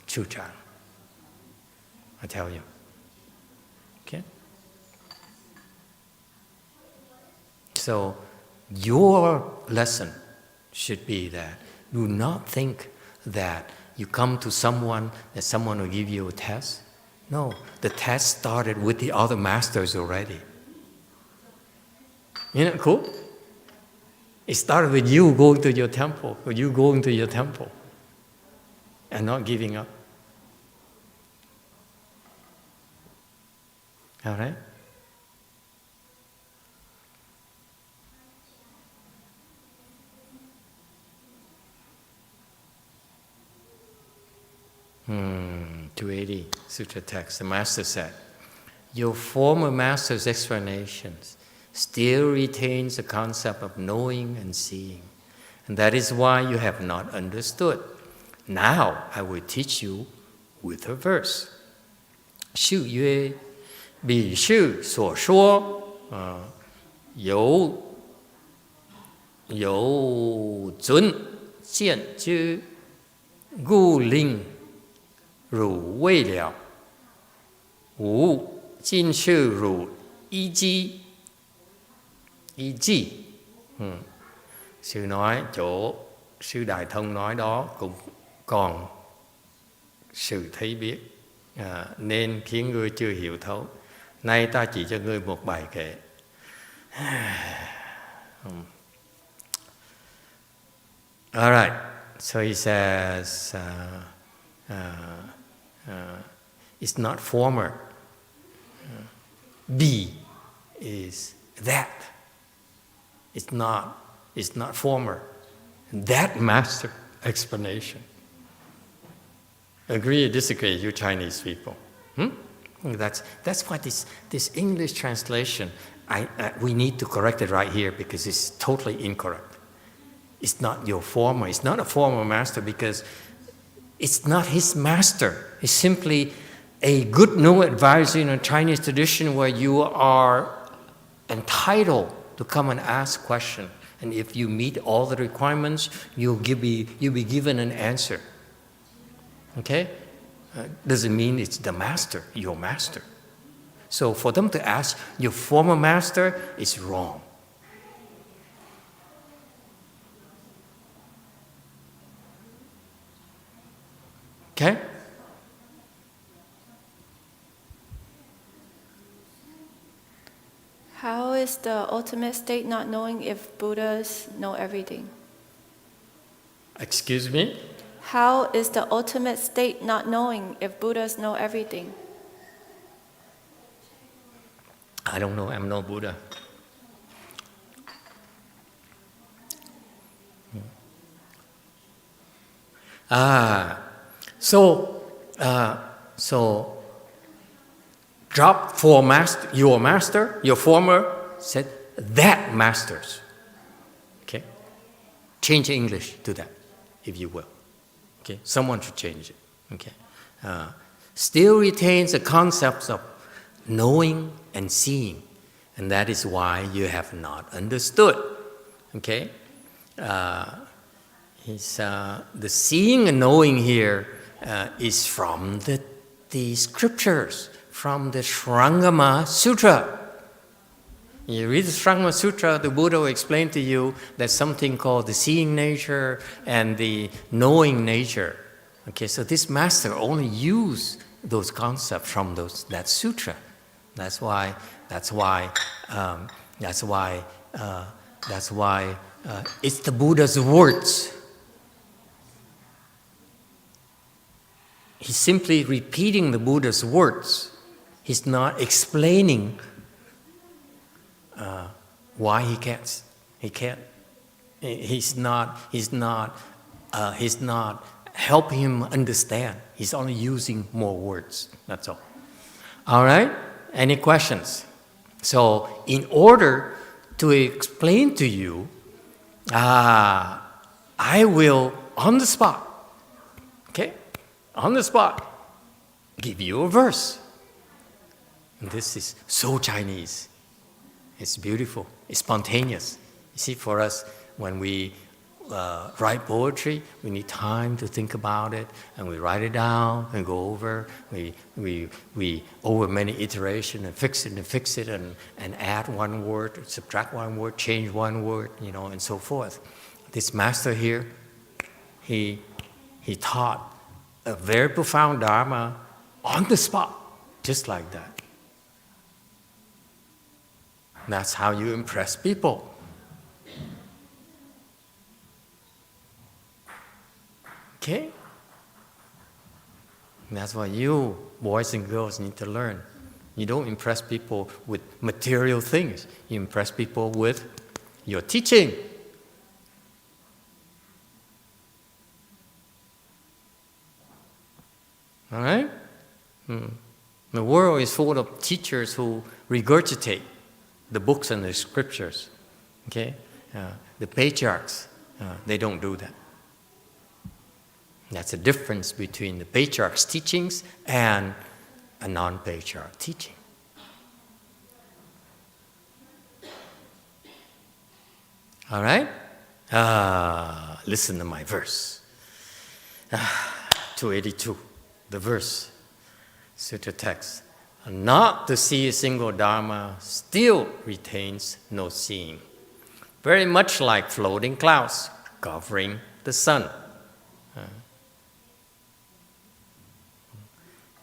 Zhu Chang. I tell you. Okay? So your lesson should be that do not think that you come to someone, that someone will give you a test. No, the test started with the other masters already. Isn't it cool? It started with you going to your temple, and not giving up. All right? Hmm. 280, Sutra Text. The Master said, your former Master's explanations still retains the concept of knowing and seeing. And that is why you have not understood. Now I will teach you with a verse. 序曰, 彼是所说, 有准见之, 故令汝未了, 吾今是汝依机. Ý chi. Sư nói chỗ Sư Đại Thông nói đó cũng còn sự thấy biết, nên khiến ngươi chưa hiểu thấu. Nay ta chỉ cho ngươi một bài kệ. All right. So he says, it's not former. Be is that. It's not former. That master explanation. Agree or disagree, you Chinese people? That's why this English translation, we need to correct it right here because it's totally incorrect. It's not your former. It's not a former master because it's not his master. It's simply a good no advisor in a Chinese tradition where you are entitled to come and ask questions. And if you meet all the requirements, you'll be given an answer. Okay? Doesn't mean it's the master, your master. So for them to ask your former master is wrong. Okay? How is the ultimate state not knowing if Buddhas know everything? Excuse me? How is the ultimate state not knowing if Buddhas know everything? I don't know, I'm no Buddha. So drop for master, your master, your former, said that masters. Okay? Change English to that, if you will. Okay? Someone should change it. Okay? Still retains the concepts of knowing and seeing, and that is why you have not understood. Okay? The seeing and knowing here is from the scriptures, from the Shurangama Sutra. You read the Shurangama Sutra, the Buddha will explain to you there's something called the seeing nature and the knowing nature. Okay, so this master only used those concepts from that sutra. That's why it's the Buddha's words. He's simply repeating the Buddha's words. He's not explaining why he can't. He's not helping him understand. He's only using more words. That's all. All right? Any questions? So, in order to explain to you, I will, on the spot, okay? On the spot, give you a verse. And this is so Chinese. It's beautiful. It's spontaneous. You see, for us, when we write poetry, we need time to think about it, and we write it down and go over. We over many iterations and fix it and add one word, subtract one word, change one word, and so forth. This master here, he taught a very profound Dharma on the spot, just like that. That's how you impress people. Okay? That's what you, boys and girls, need to learn. You don't impress people with material things. You impress people with your teaching. All right? The world is full of teachers who regurgitate the books and the scriptures. Okay? The patriarchs, they don't do that. That's the difference between the patriarch's teachings and a non-patriarch teaching. All right? Listen to my verse. 282, the verse, Sutra Text. Not to see a single Dharma still retains no seeing. Very much like floating clouds covering the sun.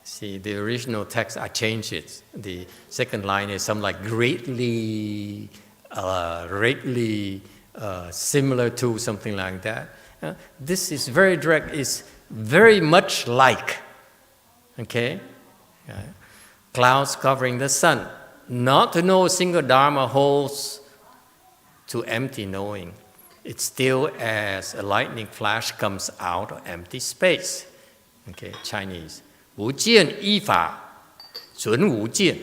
See, the original text, I changed it. The second line is something like greatly similar to, something like that. This is very direct. It's very much like, okay, clouds covering the sun. Not to know a single Dharma holds to empty knowing. It's still as a lightning flash comes out of empty space. Okay, Chinese. 无见依法准无见，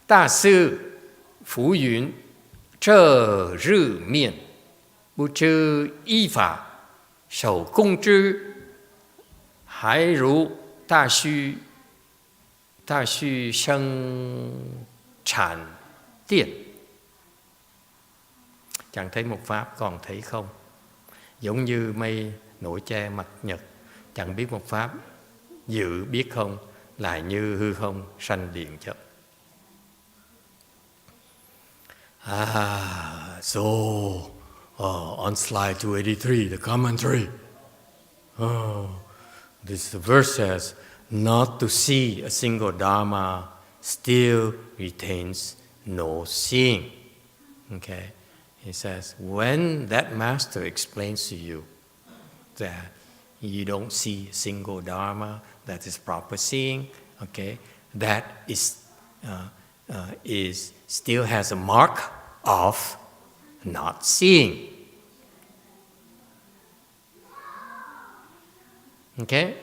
大师浮云这日面，不知依法守公之，还如大须生产điện. Chẳng thấy một pháp còn thấy không. Giống như mây nổi che mặt nhật, chẳng biết một pháp dự biết không, lại như hư không sanh điện chấp. So on slide 283, the commentary. This verse says, not to see a single Dharma still retains no seeing. Okay? He says, when that master explains to you that you don't see a single Dharma, that is proper seeing, okay, that is still has a mark of not seeing. Okay?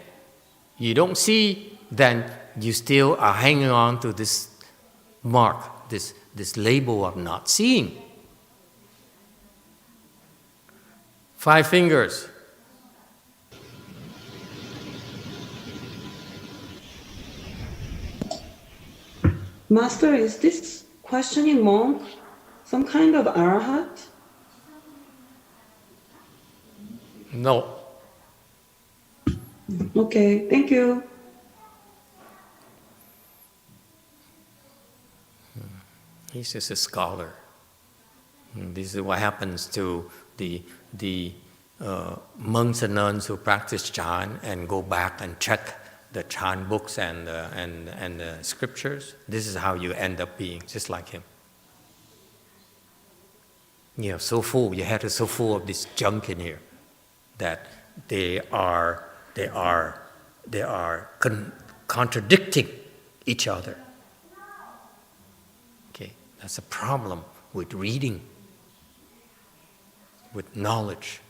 You don't see, then you still are hanging on to this mark, this label of not seeing. 5 fingers. Master, is this questioning monk some kind of Arhat? No. Okay, thank you. He's just a scholar. This is what happens to the monks and nuns who practice Chan and go back and check the Chan books and the scriptures. This is how you end up being, just like him. You know, so full. Your head is so full of this junk in here that they are contradicting each other. Okay, that's a problem with reading, with knowledge.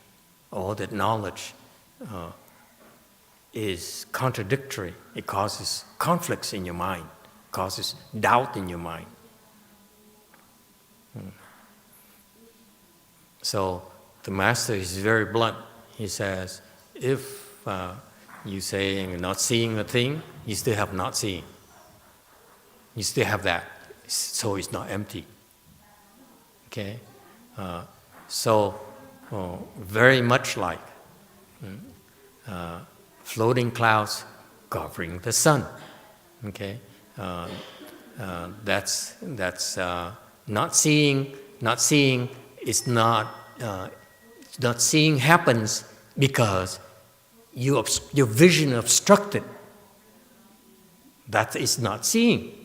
All that knowledge is contradictory. It causes conflicts in your mind, causes doubt in your mind. So the master is very blunt. He says, if you say you're not seeing a thing, you still have not seeing. You still have that. So it's not empty. Okay? Very much like floating clouds covering the sun. Okay? That's not seeing. Not seeing is not seeing happens because your vision obstructed. That is not seeing.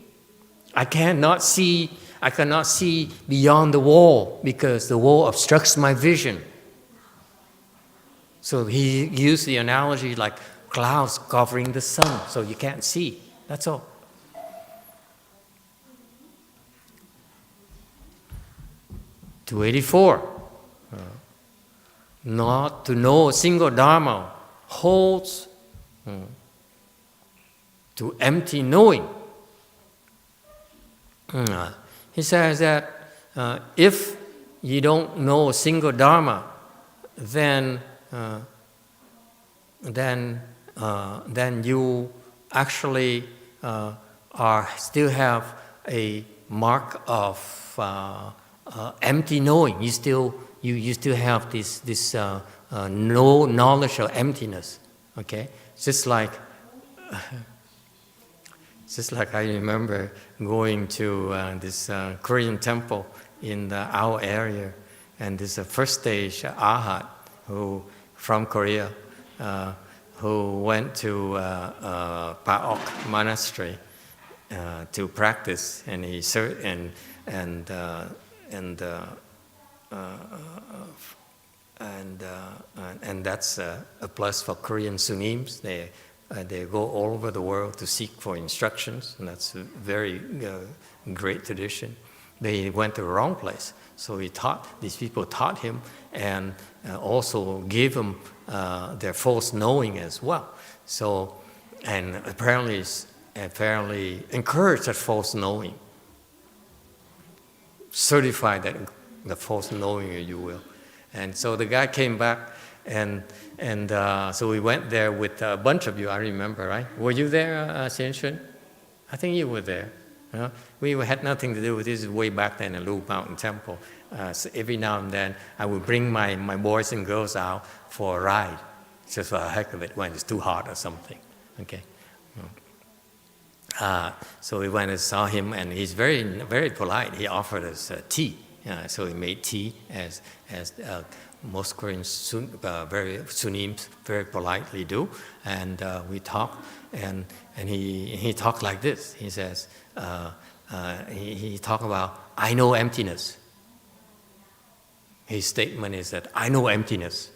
I cannot see beyond the wall because the wall obstructs my vision. So he used the analogy like clouds covering the sun, so you can't see. That's all. (284). Not to know a single Dharma holds to empty knowing. He says that if you don't know a single Dharma, then you actually still have a mark of empty knowing. You still have this no knowledge of emptiness. Okay, just like I remember going to this Korean temple in our area, and this first stage Arhat, who from Korea, who went to Paok monastery to practice, and he and that's a plus for Korean Sunims. They go all over the world to seek for instructions, and that's a very great tradition. They went to the wrong place, so these people taught him, and also gave him their false knowing as well. So, and apparently encouraged that false knowing, certified that the false knowing, if you will. And so the guy came back, and so we went there with a bunch of you. I remember, right? Were you there, Xianxun? I think you were there. We had nothing to do with this. Way back then in Lu Mountain Temple. So every now and then, I would bring my boys and girls out for a ride, just for the heck of it, when it's too hot or something. Okay. So we went and saw him, and he's very, very polite. He offered us tea. So he made tea, as most Korean Sunims very politely do. And we talked, and he talked like this. He says, he talked about, I know emptiness. His statement is that, I know emptiness.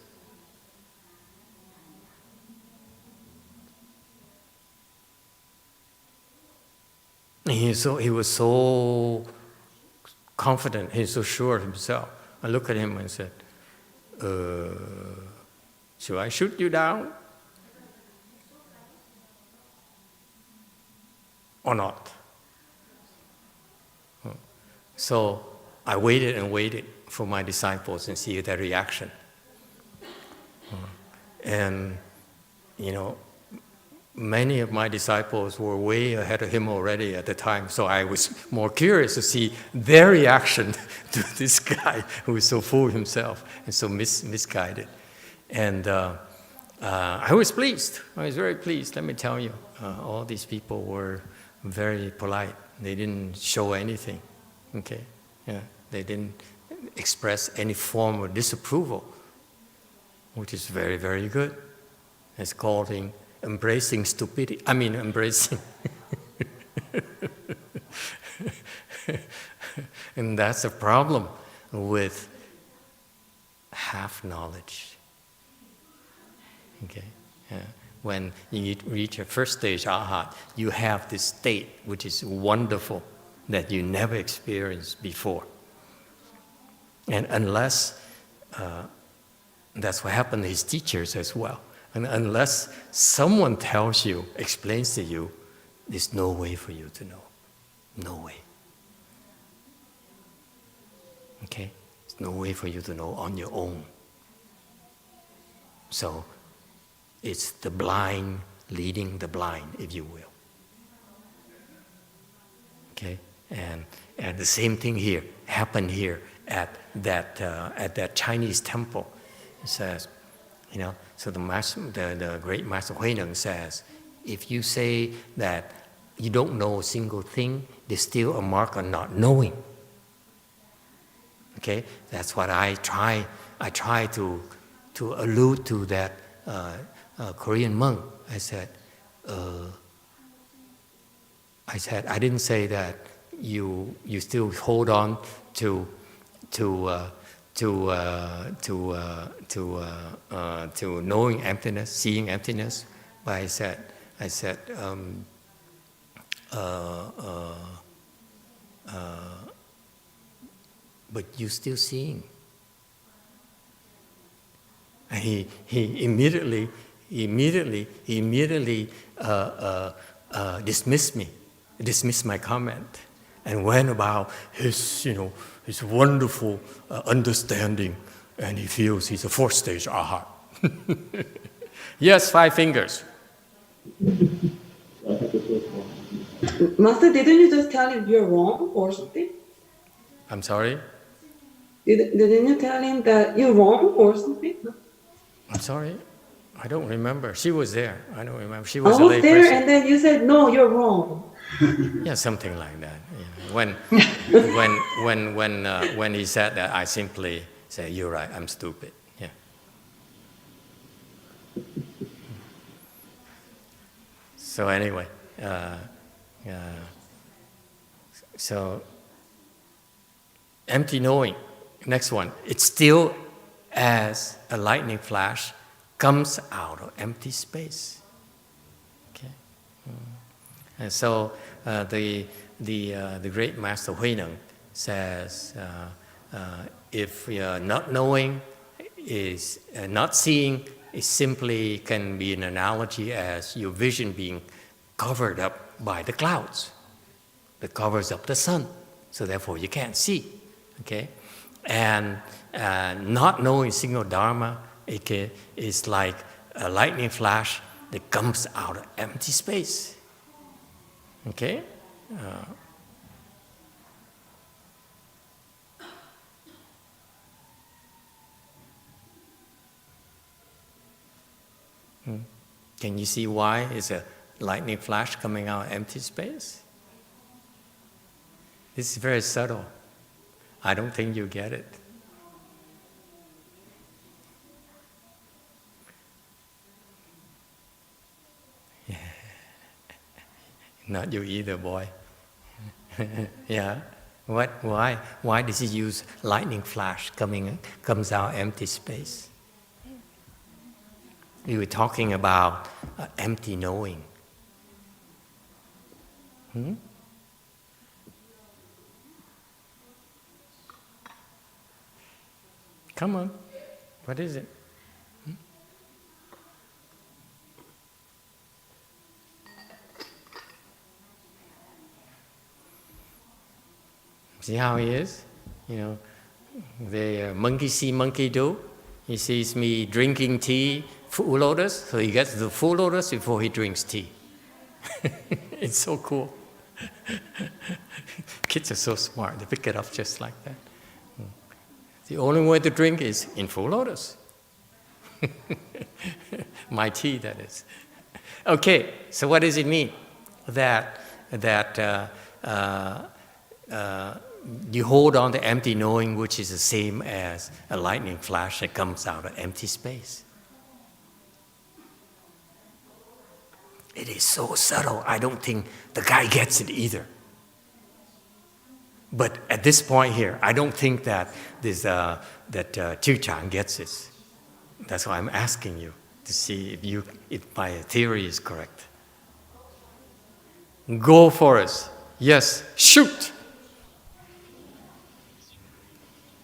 He was so confident, he's so sure of himself. I looked at him and said, should I shoot you down? Or not? So I waited and waited for my disciples and see their reaction. And, many of my disciples were way ahead of him already at the time, so I was more curious to see their reaction to this guy who is so full of himself and so misguided. And I was pleased. I was very pleased, let me tell you. All these people were very polite. They didn't show anything. Okay? Yeah. They didn't express any form of disapproval, which is very, very good. It's called embracing stupidity. Embracing. And that's a problem with half knowledge. Okay? Yeah. When you reach a first stage Arhat, you have this state which is wonderful that you never experienced before. And unless, that's what happened to his teachers as well. And unless someone tells you, explains to you, there's no way for you to know. No way. Okay? There's no way for you to know on your own. So, it's the blind leading the blind, if you will. Okay? And the same thing here, happened here at that Chinese temple. It says, so the great Master Huineng says, if you say that you don't know a single thing, there's still a mark of not knowing. Okay, that's what I try to allude to that Korean monk. I said, I didn't say that you still hold on to knowing emptiness, seeing emptiness, but I said, but you're still seeing. And he immediately dismissed my comment, and went about his wonderful understanding, and he feels he's a fourth stage Arhat. Yes, 5 fingers. Master, didn't you just tell him you're wrong or something? I'm sorry? Didn't you tell him that you're wrong or something? I'm sorry? I don't remember. She was there. I don't remember. She I was a was lay there, person. and then you said, no, you're wrong. Yeah, something like that. When he said that, I simply said, "You're right. I'm stupid." Yeah. So anyway, so empty knowing. Next one. It's still as a lightning flash comes out of empty space. Okay, and so the great Master Huineng says, if not knowing is not seeing, it simply can be an analogy as your vision being covered up by the clouds that covers up the sun, so therefore you can't see. Okay, and not knowing single Dharma is like a lightning flash that comes out of empty space. Okay. Can you see why it's a lightning flash coming out of empty space? This is very subtle. I don't think you get it. Yeah. Not you either, boy. Yeah. What? Why? Why does he use lightning flash comes out empty space? We were talking about empty knowing. Come on, what is it? See how he is? You know, the monkey see, monkey do. He sees me drinking tea, full lotus, so he gets the full lotus before he drinks tea. It's so cool. Kids are so smart, they pick it up just like that. The only way to drink is in full lotus. My tea, that is. Okay, so what does it mean? That you hold on to empty knowing, which is the same as a lightning flash that comes out of empty space. It is so subtle, I don't think the guy gets it either. But at this point here, I don't think that Zhu Chang gets this. That's why I'm asking you to see if my theory is correct. Go for it. Yes, shoot.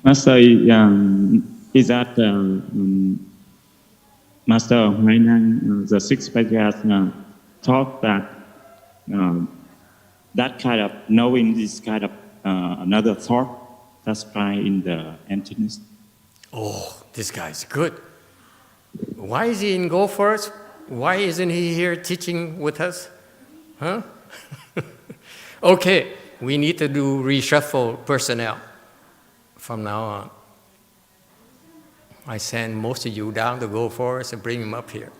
Master, is that Master Huineng, the 6th Patriarch, taught that that kind of knowing is kind of another thought that's flying in the emptiness? Oh, this guy's good. Why is he in Go First? Why isn't he here teaching with us? Huh? Okay, we need to do reshuffle personnel from now on. I send most of you down to Go Forest and bring him up here.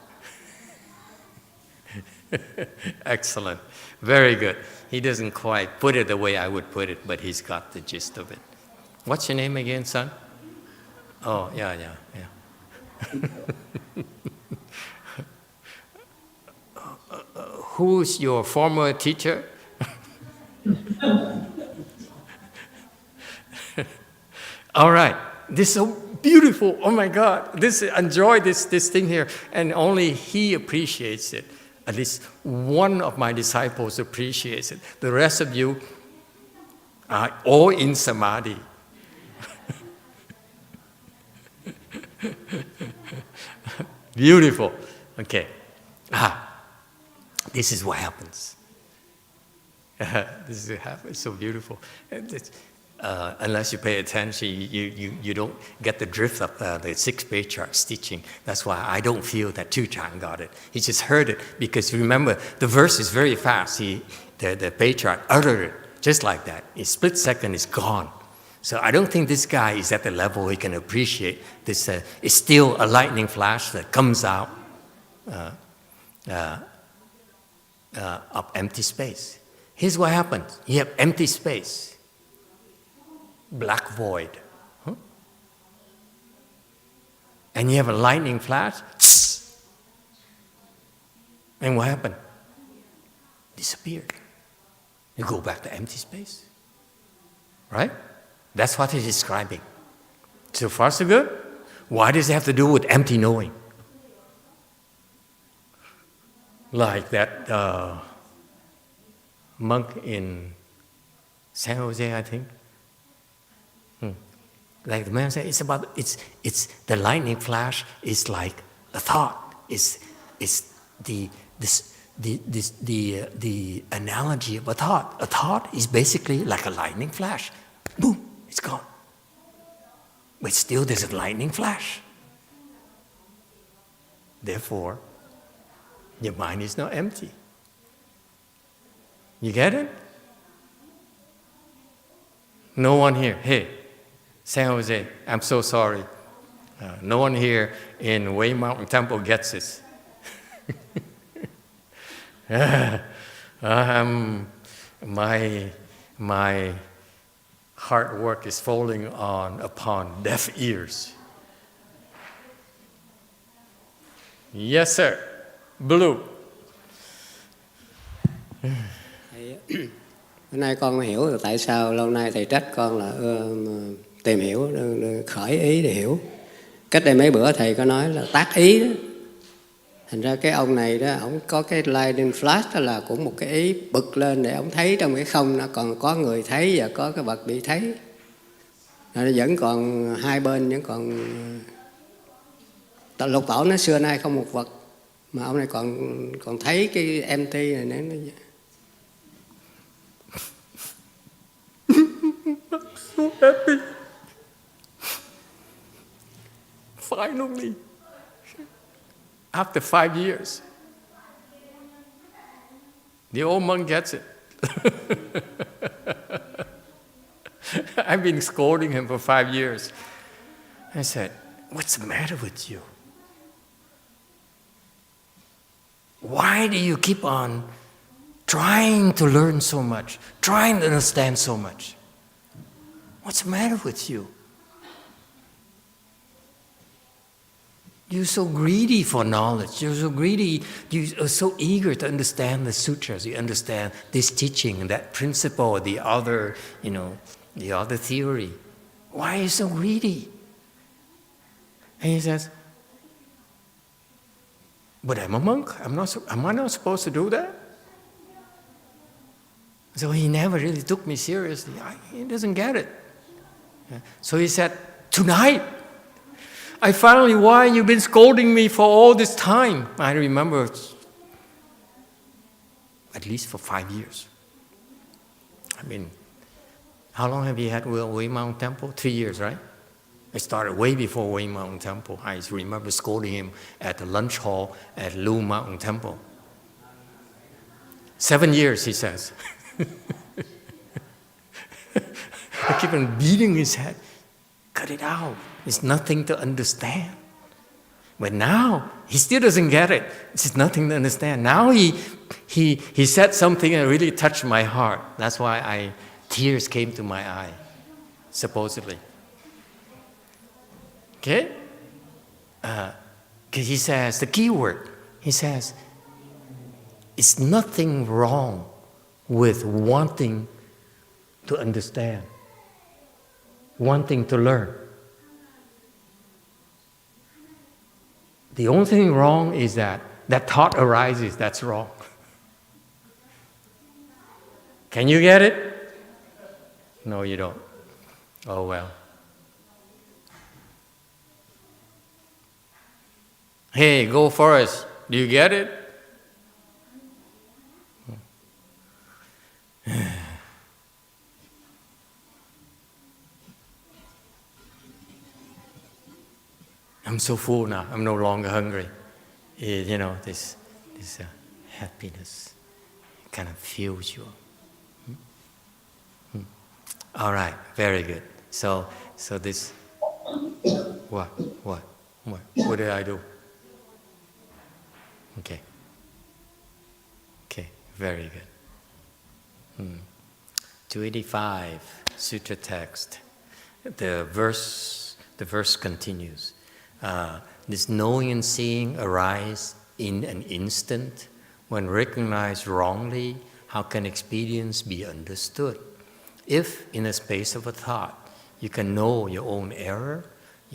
Excellent. Very good. He doesn't quite put it the way I would put it, but he's got the gist of it. What's your name again, son? Oh, yeah. Who's your former teacher? All right. This is so beautiful. Oh my God. Enjoy this thing here. And only he appreciates it. At least one of my disciples appreciates it. The rest of you are all in Samadhi. Beautiful. Okay. This is what happens. This is what happens. It's so beautiful. Unless you pay attention, you don't get the drift of the 6th Patriarch's teaching. That's why I don't feel that Zhu Chang got it. He just heard it, because remember, the verse is very fast. The Patriarch uttered it just like that. In a split second, it's gone. So I don't think this guy is at the level he can appreciate this. It's still a lightning flash that comes out of empty space. Here's what happens. You have empty space. Black void. And you have a lightning flash. And what happened? Disappeared. You go back to empty space. Right? That's what he's describing. So far, so good. Why does it have to do with empty knowing? Like that monk in San Jose, I think. Like the man said, it's the lightning flash is like a thought. It's the analogy of a thought. A thought is basically like a lightning flash. Boom, it's gone. But still there's a lightning flash. Therefore, your mind is not empty. You get it? No one here. Hey, San Jose, I'm so sorry. No one here in Way Mountain Temple gets this. My hard work is falling upon deaf ears. Yes, sir. Blue. Bữa nay con mới hiểu được tại sao lâu nay thầy trách con là tìm hiểu, khởi ý để hiểu. Cách đây mấy bữa thầy có nói là tác ý đó. Thành ra cái ông này đó, ông có cái lightning flash đó là cũng một cái ý bực lên để ông thấy trong cái không nó còn có người thấy và có cái vật bị thấy. Nó vẫn còn hai bên vẫn còn lục tổ nó xưa nay không một vật mà ông này còn thấy cái empty này nữa. So happy. Finally, after 5 years, the old monk gets it. I've been scolding him for 5 years. I said, "What's the matter with you? Why do you keep on trying to learn so much, trying to understand so much? What's the matter with you? You're so greedy for knowledge. You're so greedy. You are so eager to understand the sutras. You understand this teaching and that principle, the other, the other theory. Why are you so greedy?" And he says, "But I'm a monk. Am I not supposed to do that?" So he never really took me seriously. He doesn't get it. So he said, "Tonight, I finally, why you've been scolding me for all this time?" I remember at least for 5 years. I mean, how long have you had Way Mountain Temple? 3 years, right? I started way before Way Mountain Temple. I remember scolding him at the lunch hall at Lu Mountain Temple. 7 years, he says. I keep on beating his head. Cut it out. It's nothing to understand. But now, he still doesn't get it. It's nothing to understand. Now he said something that really touched my heart. That's why tears came to my eye, supposedly. Okay? Because he says, the key word, he says, it's nothing wrong with wanting to understand, wanting to learn. The only thing wrong is that thought arises, that's wrong. Can you get it? No, you don't. Oh well. Hey, go Forrest, do you get it? I'm so full now. I'm no longer hungry. This happiness kind of fills you. All right, very good. So this. What did I do? Okay, very good. 285, Sutra Text. The verse continues. This knowing and seeing arise in an instant. When recognized wrongly, how can experience be understood? If in the space of a thought, you can know your own error,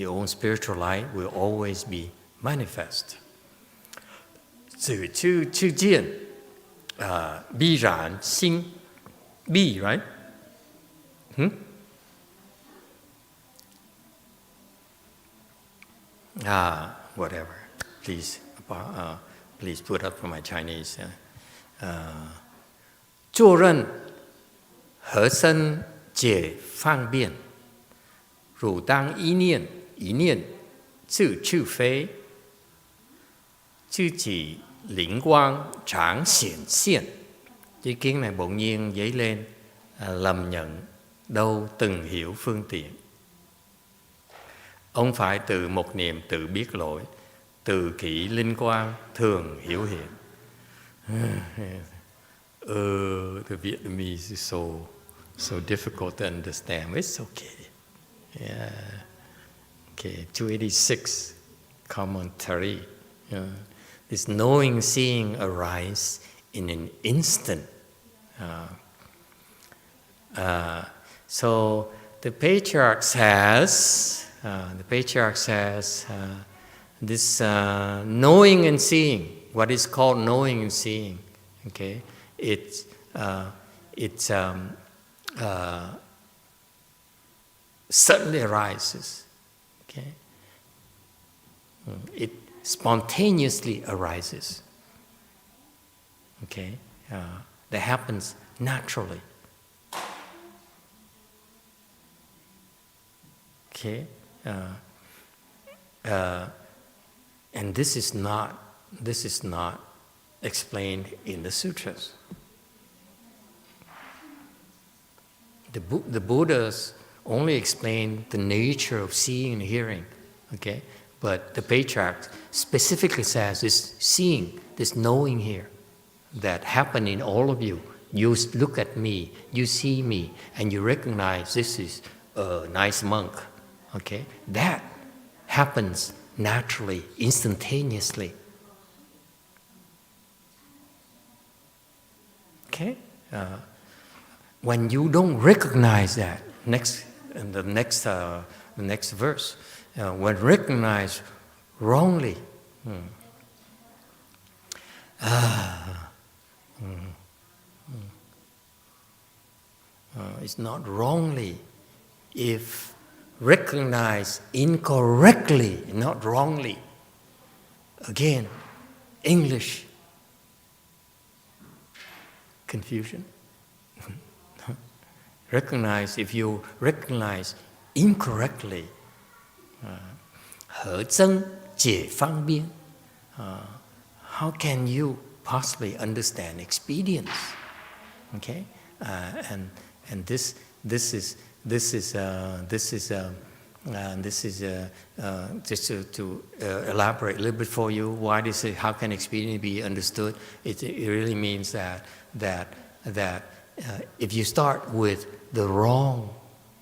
your own spiritual light will always be manifest. 此之见必然心 be, right? Whatever. Please put up for my Chinese. 做任何身解方便，汝当一念一念自去非，自己灵光常显现. Ý kiến này bỗng nhiên dấy lên, lầm nhận đâu từng hiểu phương tiện. Ông phải từ một niệm tự biết lỗi, từ kỹ linh quang thường hiểu hiện. The Vietnamese is so difficult to understand. It's okay. Yeah. Okay, 286 commentary. This knowing, seeing arise in an instant. So the Patriarch says, this knowing and seeing, what is called knowing and seeing, okay, it suddenly arises, okay, it spontaneously arises, okay, that happens naturally, okay, and this is not explained in the sutras. The Buddhas only explain the nature of seeing and hearing, okay? But the Patriarch specifically says this seeing, this knowing here, that happen in all of you. You look at me, you see me, and you recognize this is a nice monk, okay? That happens naturally, instantaneously. Okay? When you don't recognize that, the next verse, when recognized wrongly, it's not wrongly. If recognized incorrectly, not wrongly. Again, English confusion. If you recognize incorrectly, 何增解方便, how can you possibly understand expedience? Okay, and this is just to elaborate a little bit for you why this is, how can expedience be understood? It really means that if you start with the wrong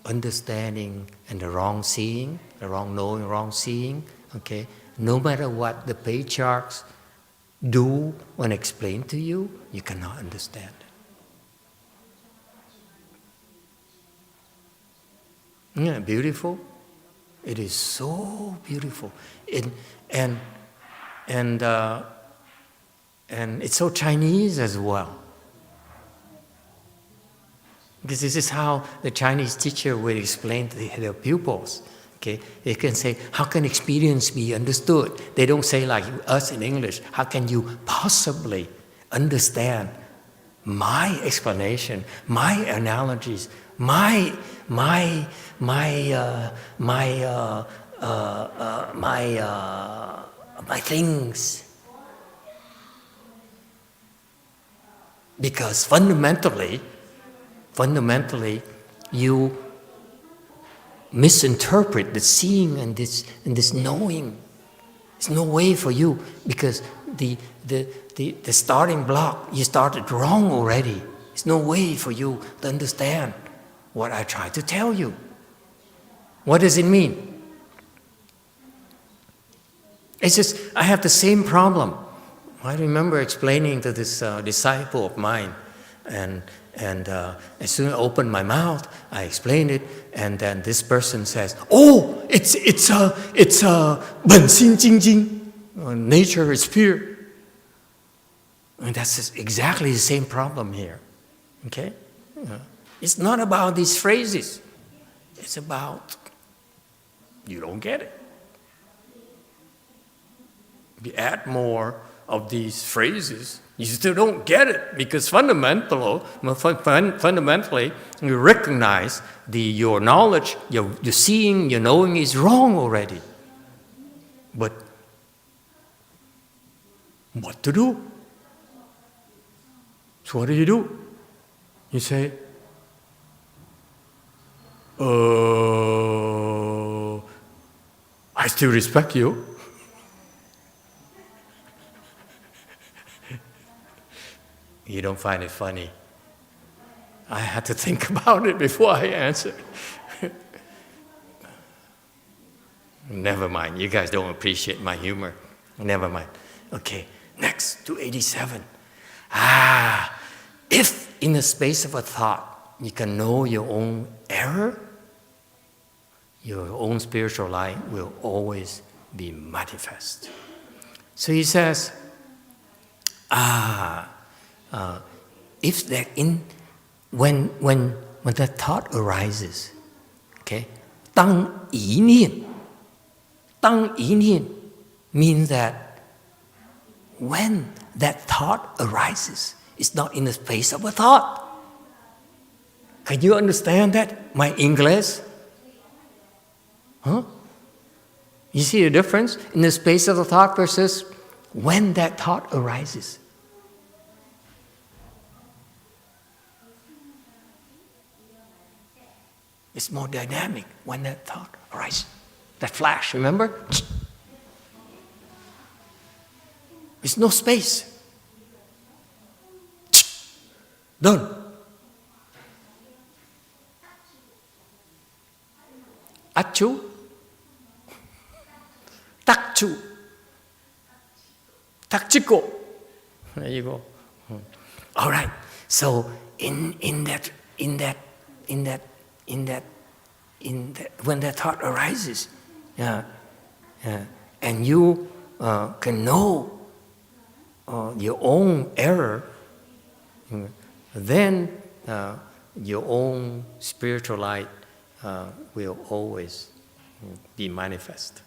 understanding and the wrong seeing, the wrong knowing, wrong seeing, okay, no matter what the Patriarchs do when explained to you, you cannot understand. Isn't it beautiful? It is so beautiful, and it's so Chinese as well. Because this is how the Chinese teacher will explain to their pupils. Okay, they can say, "How can experience be understood?" They don't say like us in English. How can you possibly understand my explanation, my analogies, my things? Because fundamentally, you misinterpret the seeing and this knowing. There's no way for you, because the starting block, you started wrong already. There's no way for you to understand what I try to tell you. What does it mean? It's just, I have the same problem. I remember explaining to this disciple of mine, and And as soon as I open my mouth, I explain it, and then this person says, "Oh, it's a 本心精进, nature is pure." And that's exactly the same problem here. Okay, it's not about these phrases. It's about you don't get it. We add more of these phrases, you still don't get it, because fundamentally, you recognize your knowledge, your seeing, your knowing is wrong already. But what to do? So what do? You say, I still respect you. You don't find it funny. I had to think about it before I answered. Never mind, you guys don't appreciate my humor. Never mind. Okay, next, 287. If in the space of a thought you can know your own error, your own spiritual light will always be manifest. So he says, if that when that thought arises, okay, 当一念means that when that thought arises, it's not in the space of a thought. Can you understand that, my English? Huh? You see the difference in the space of the thought versus when that thought arises? It's more dynamic when that thought arises. That flash, remember? It's no space. Done. Achu. Takchu. Takchiko. There you go. All right. So in that when that thought arises, and you can know your own error, then your own spiritual light will always be manifest.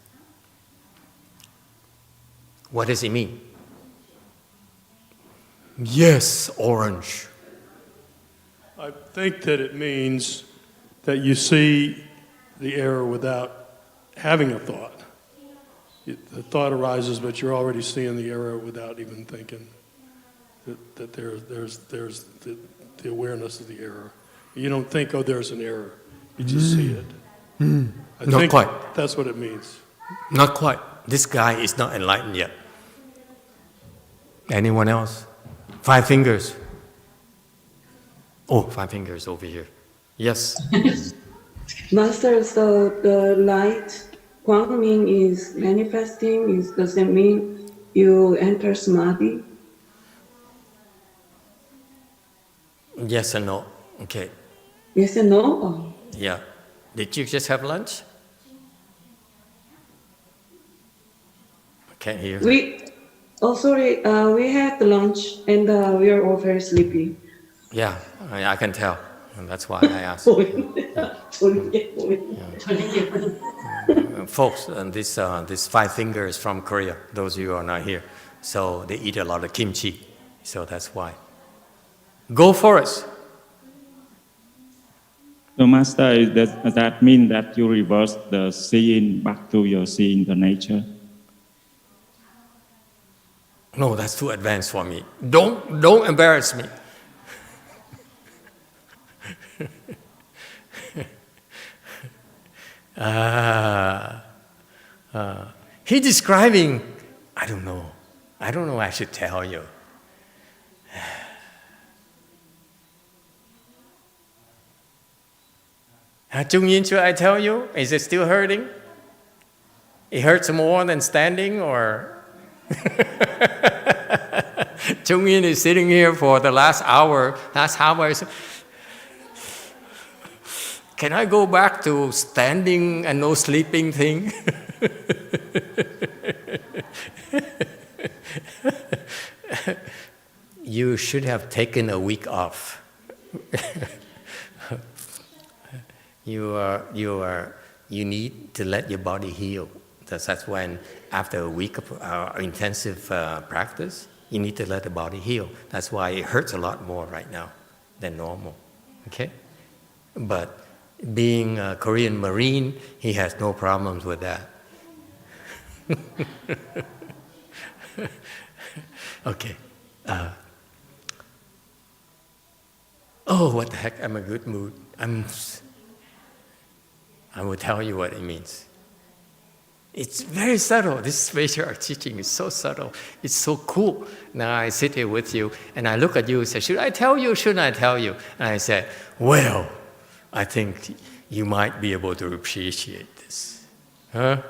What does it mean? Yes, orange. I think that it means that you see the error without having a thought. The thought arises, but you're already seeing the error without even thinking that there's the awareness of the error. You don't think, oh, there's an error. You just see it. I Not think quite. that's what it means. Not quite. This guy is not enlightened yet. Anyone else? 5 fingers. Oh, 5 fingers over here. Yes. Master, so the light, Guangming is manifesting, does that mean you enter Samadhi? Yes and no. Okay. Yes and no? Oh. Yeah. Did you just have lunch? I can't hear. We had lunch and we are all very sleepy. Yeah, I can tell. And that's why I asked. Folks, and this 5 fingers from Korea, those of you who are not here. So they eat a lot of kimchi. So that's why. Go for it. So Master, does that mean that you reverse the seeing back to your seeing the nature? No, that's too advanced for me. Don't embarrass me. He's describing, I don't know I should tell you. Chung Yin, should I tell you? Is it still hurting? It hurts more than standing, or? Chung Yin is sitting here for the last hour. Last hour. Can I go back to standing and no sleeping thing? You should have taken a week off. You need to let your body heal. That's when, after a week of intensive practice, you need to let the body heal. That's why it hurts a lot more right now than normal. Okay? But being a Korean Marine, he has no problems with that. Okay. Oh, what the heck, I'm in a good mood. I will tell you what it means. It's very subtle. This patriarch teaching is so subtle. It's so cool. Now I sit here with you and I look at you and say, should I tell you, shouldn't I tell you? And I said, well, I think you might be able to appreciate this. Huh?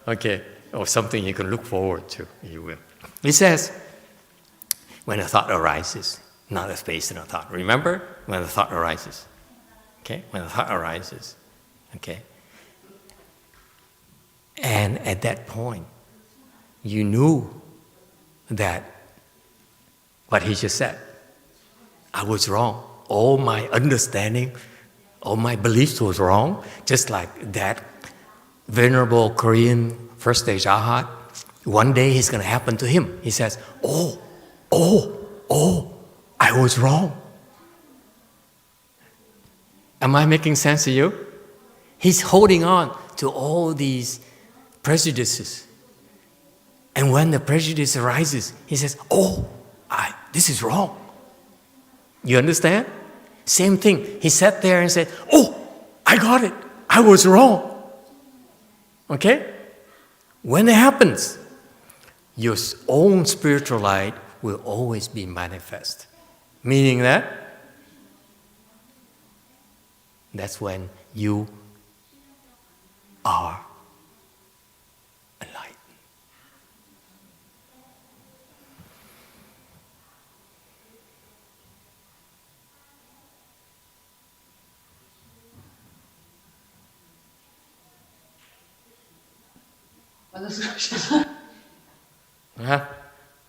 Okay. Or something you can look forward to, you will. It says, when a thought arises, not a space in a thought. Remember? When the thought arises. Okay? When the thought arises. Okay? And at that point, you knew that what he just said, I was wrong. All my understanding, all my beliefs was wrong. Just like that venerable Korean first stage Arhat, one day it's going to happen to him. He says, oh, I was wrong. Am I making sense to you? He's holding on to all these prejudices. And when the prejudice arises, he says, this is wrong. You understand? Same thing. He sat there and said, I got it. I was wrong. Okay? When it happens, your own spiritual light will always be manifest. Meaning that's when you are enlightened.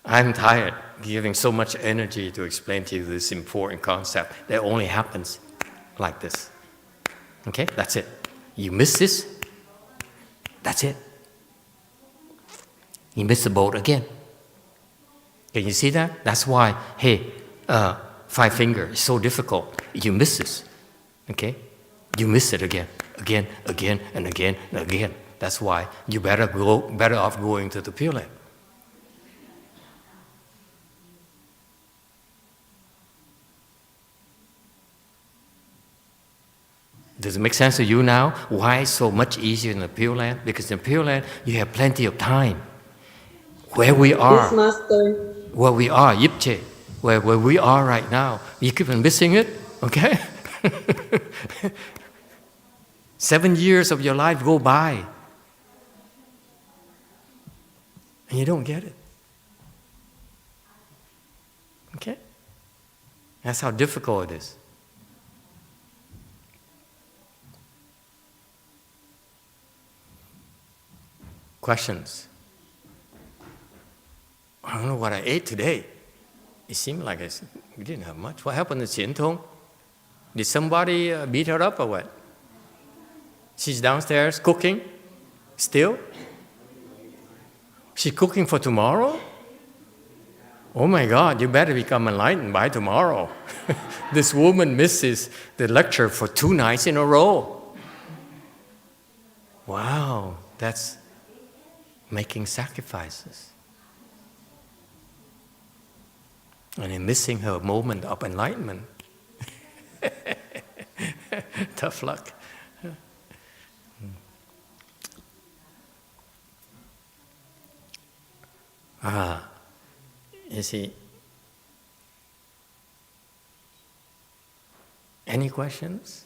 I'm tired giving so much energy to explain to you this important concept that only happens like this. Okay, that's it. You miss this, that's it. You miss the boat again. Can you see that? That's why, five finger is so difficult. You miss this, okay? You miss it again, and again. That's why you better off going to the Pure Land. Does it make sense to you now? Why it's so much easier in the Pure Land? Because in the Pure Land, you have plenty of time. Where we are, Yes, Master. where we are, Yipche, where we are right now, you keep on missing it, okay? 7 years of your life go by, and you don't get it. Okay? That's how difficult it is. Questions? I don't know what I ate today. It seemed like we didn't have much. What happened to Qian Tong? Did somebody beat her up or what? She's downstairs cooking? Still? She's cooking for tomorrow? Oh my God, you better become enlightened by tomorrow. This woman misses the lecture for 2 nights in a row. Wow, that's making sacrifices. And in missing her moment of enlightenment. Tough luck. You see. Any questions?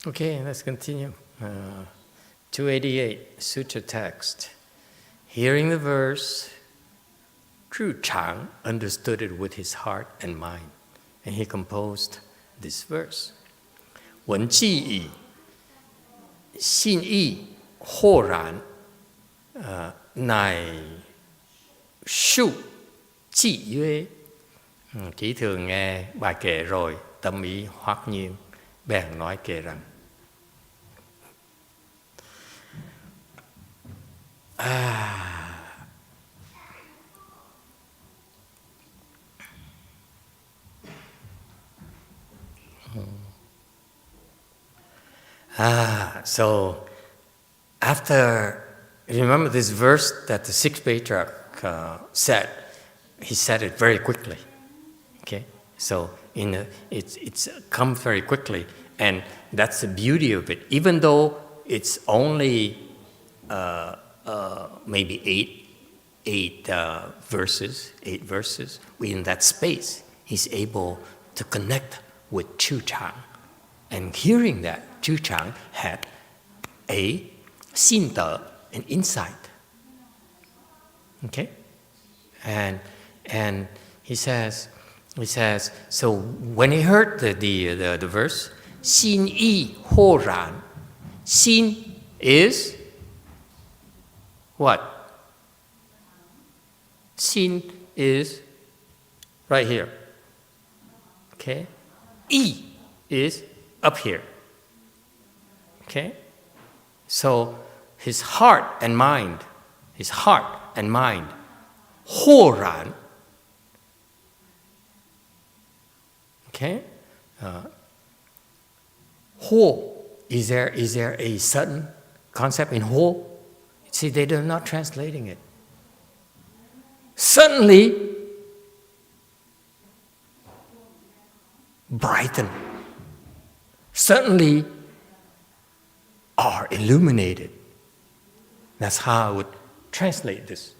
Okay, let's continue. 288, Sutra Text. Hearing the verse, Zhu Chang understood it with his heart and mind, and he composed this verse. 闻记矣，信义豁然，乃述记曰. Chỉ thường nghe bài kệ rồi, tâm ý hoát nhiên, bèn nói kệ rằng. So after, remember this verse that the 6th Patriarch said, he said it very quickly. Okay, so it's come very quickly, and that's the beauty of it. Even though it's only maybe eight verses, within that space, he's able to connect with Zhu Chang. And hearing that, Zhu Chang had a sinta, an insight. Okay, and he says, so when he heard the verse, 心意豁然, Xin is what? Xin is right here. Okay? Yi is up here. Okay? So his heart and mind, 豁然. Okay? Ho, is there a sudden concept in ho? See, they're not translating it. Suddenly, brighten. Suddenly, are illuminated. That's how I would translate this.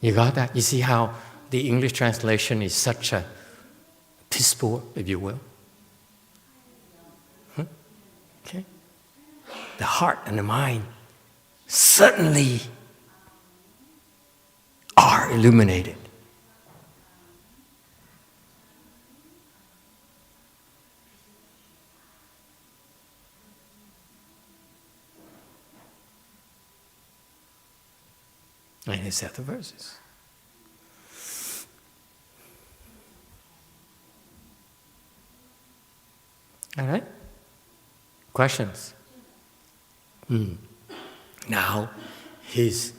You got that? You see how the English translation is such a piss poor, if you will? Okay? The heart and the mind suddenly are illuminated. And he said the verses. All right? Questions? Now, this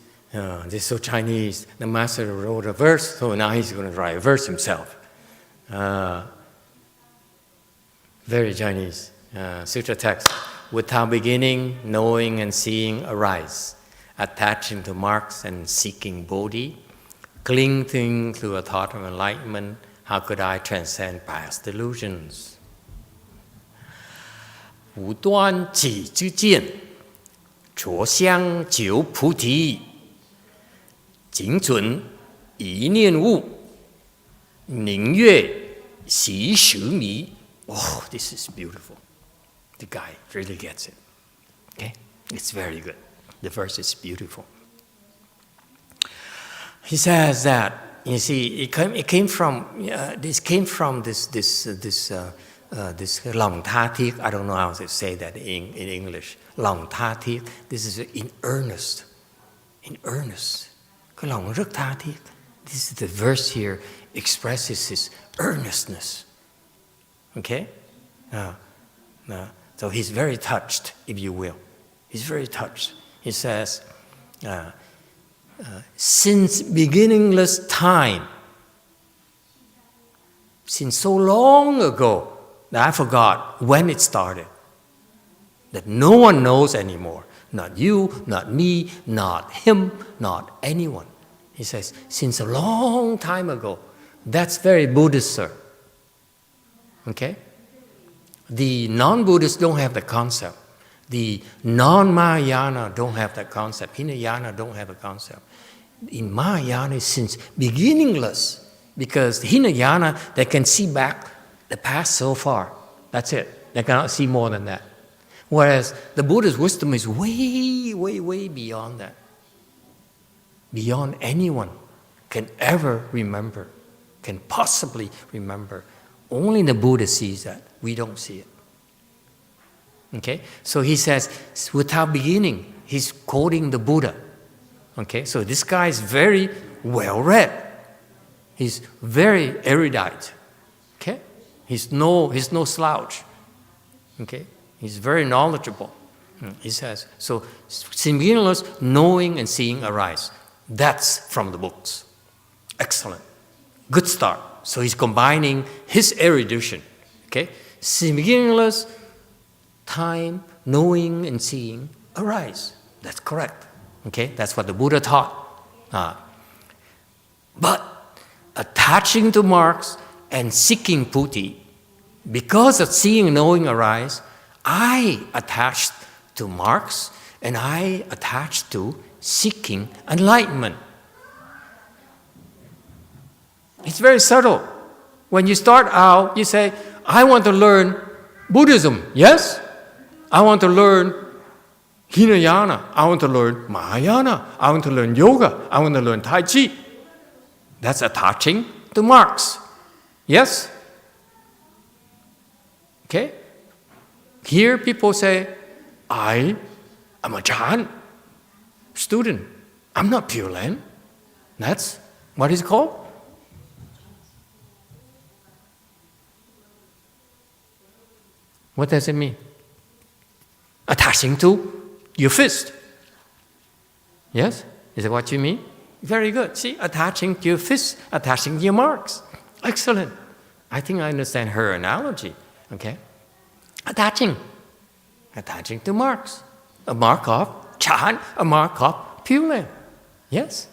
is so Chinese. The master wrote a verse, so now he's going to write a verse himself. Very Chinese. Sutra Text. Without beginning, knowing and seeing arise, attaching to marks and seeking Bodhi, clinging to a thought of enlightenment. How could I transcend past delusions? 无端己之见，着相求菩提，谨准一念悟，宁愿习时迷. Oh, this is beautiful. The guy really gets it. Okay, it's very good. The verse is beautiful. He says that, you see, it came from this lòng tha thiết. I don't know how to say that in English. Lòng tha thiết. This is in earnest. In earnest. Cái lòng rất tha thiết. This is the verse here expresses his earnestness. Okay? So he's very touched, if you will. He's very touched. He says, since beginningless time, since so long ago, that I forgot when it started, that no one knows anymore. Not you, not me, not him, not anyone. He says, since a long time ago. That's very Buddhist, sir. Okay? The non-Buddhists don't have the concept. The non-Mahayana don't have that concept. Hinayana don't have a concept. In Mahayana, since beginningless, because Hinayana, they can see back the past so far. That's it. They cannot see more than that. Whereas the Buddha's wisdom is way, way, way beyond that. Beyond anyone can ever remember, can possibly remember. Only the Buddha sees that. We don't see it. Okay? So he says, without beginning, he's quoting the Buddha. Okay? So this guy is very well-read. He's very erudite. Okay? He's no slouch. Okay? He's very knowledgeable. He says, so simultaneous knowing and seeing arise. That's from the books. Excellent. Good start. So he's combining his erudition. Okay? Simultaneous time, knowing and seeing arise. That's correct. Okay? That's what the Buddha taught. But attaching to marks and seeking putti, because of seeing and knowing arise, I attached to marks and I attached to seeking enlightenment. It's very subtle. When you start out, you say, I want to learn Buddhism, yes? I want to learn Hinayana. I want to learn Mahayana. I want to learn yoga. I want to learn Tai Chi. That's attaching to marks. Yes? Okay? Here people say, I am a Chan student. I'm not Pure Land. That's what it's called. What does it mean? Attaching to your fist. Yes? Is that what you mean? Very good. See, attaching to your fist, attaching to your marks. Excellent. I think I understand her analogy. Okay? Attaching to marks. A mark of Chan, a mark of Pure Land. Yes?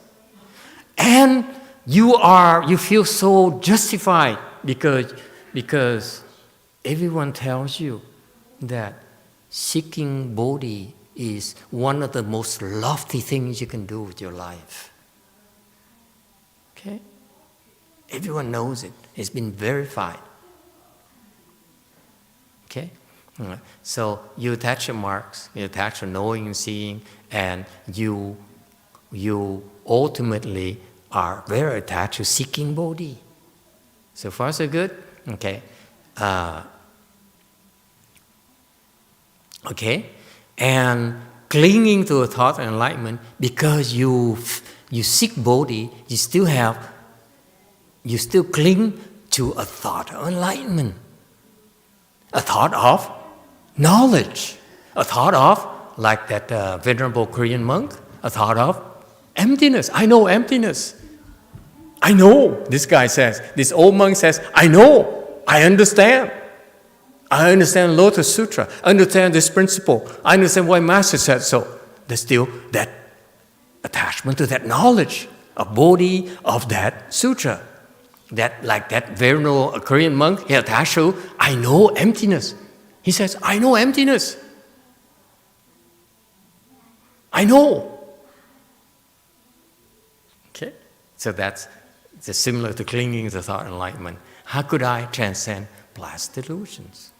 And you feel so justified because everyone tells you that seeking Bodhi is one of the most lofty things you can do with your life. Okay? Everyone knows it. It's been verified. Okay? So you attach your marks, you attach your knowing and seeing, and you ultimately are very attached to seeking Bodhi. So far, so good? Okay. Okay? And clinging to a thought of enlightenment, because you seek Bodhi, you still cling to a thought of enlightenment. A thought of knowledge. A thought of, like that venerable Korean monk, a thought of emptiness. I know emptiness. I know, this guy says, this old monk says, I know, I understand. I understand Lotus Sutra, I understand this principle, I understand why Master said so. There's still that attachment to that knowledge, a Bodhi of that sutra. That, like that venerable Korean monk, he attached to, I know emptiness. He says, I know emptiness. I know. Okay? So that's similar to clinging to thought enlightenment. How could I transcend past delusions?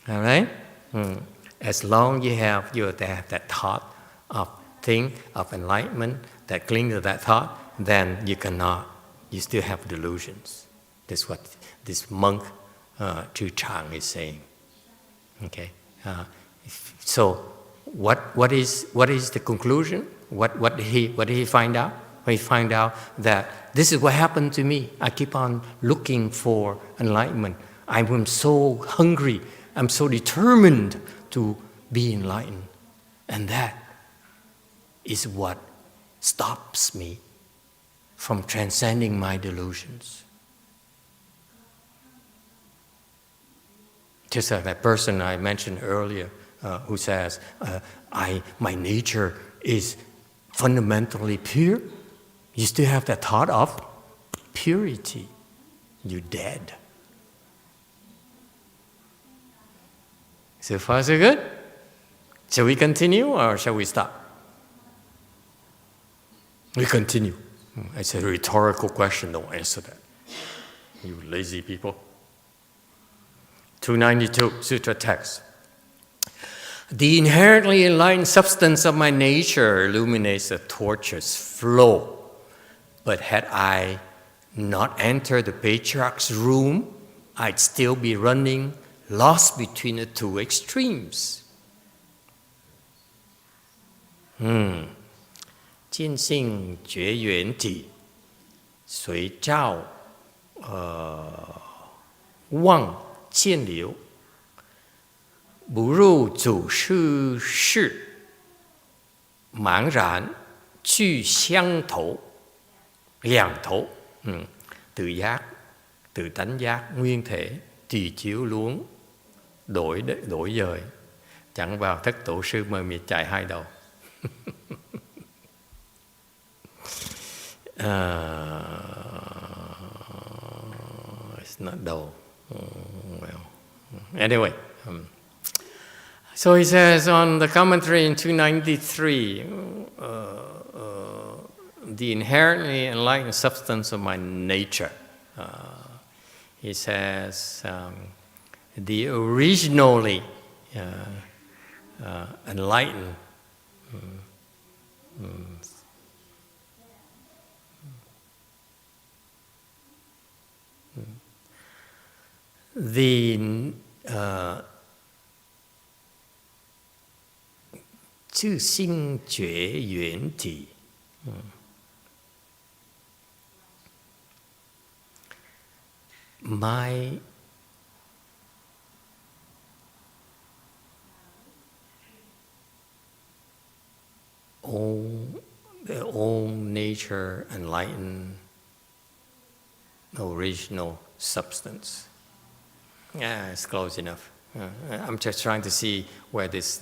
All right? As long you have that thought of thing, of enlightenment, that cling to that thought, then you cannot, you still have delusions. That's what this monk, Zhu Chang, is saying. Okay? So, what is the conclusion? What did he find out? He find out that this is what happened to me. I keep on looking for enlightenment. I'm so hungry. I'm so determined to be enlightened. And that is what stops me from transcending my delusions. Just like that person I mentioned earlier who says, my nature is fundamentally pure. You still have that thought of purity. You're dead. So far, so good? Shall we continue or shall we stop? We continue. It's a rhetorical question, don't answer that. You lazy people. 292, Sutra Text. The inherently enlightened substance of my nature illuminates a tortuous flow. But had I not entered the Patriarch's room, I'd still be running, lost between the two extremes. 见性觉缘体，随照望见流，不入祖师室，茫然俱相投，兩頭, tự giác, tự tánh giác nguyên thể, tùy chiếu luống, đổi dời, chẳng vào thất tổ sư mờ mịt chạy hai đầu. It's not dull. Well, anyway. So he says on the commentary in 293, the inherently enlightened substance of my nature. He says the originally enlightened the 自心觉缘体 my own nature enlightened original substance. Yeah, it's close enough. I'm just trying to see where this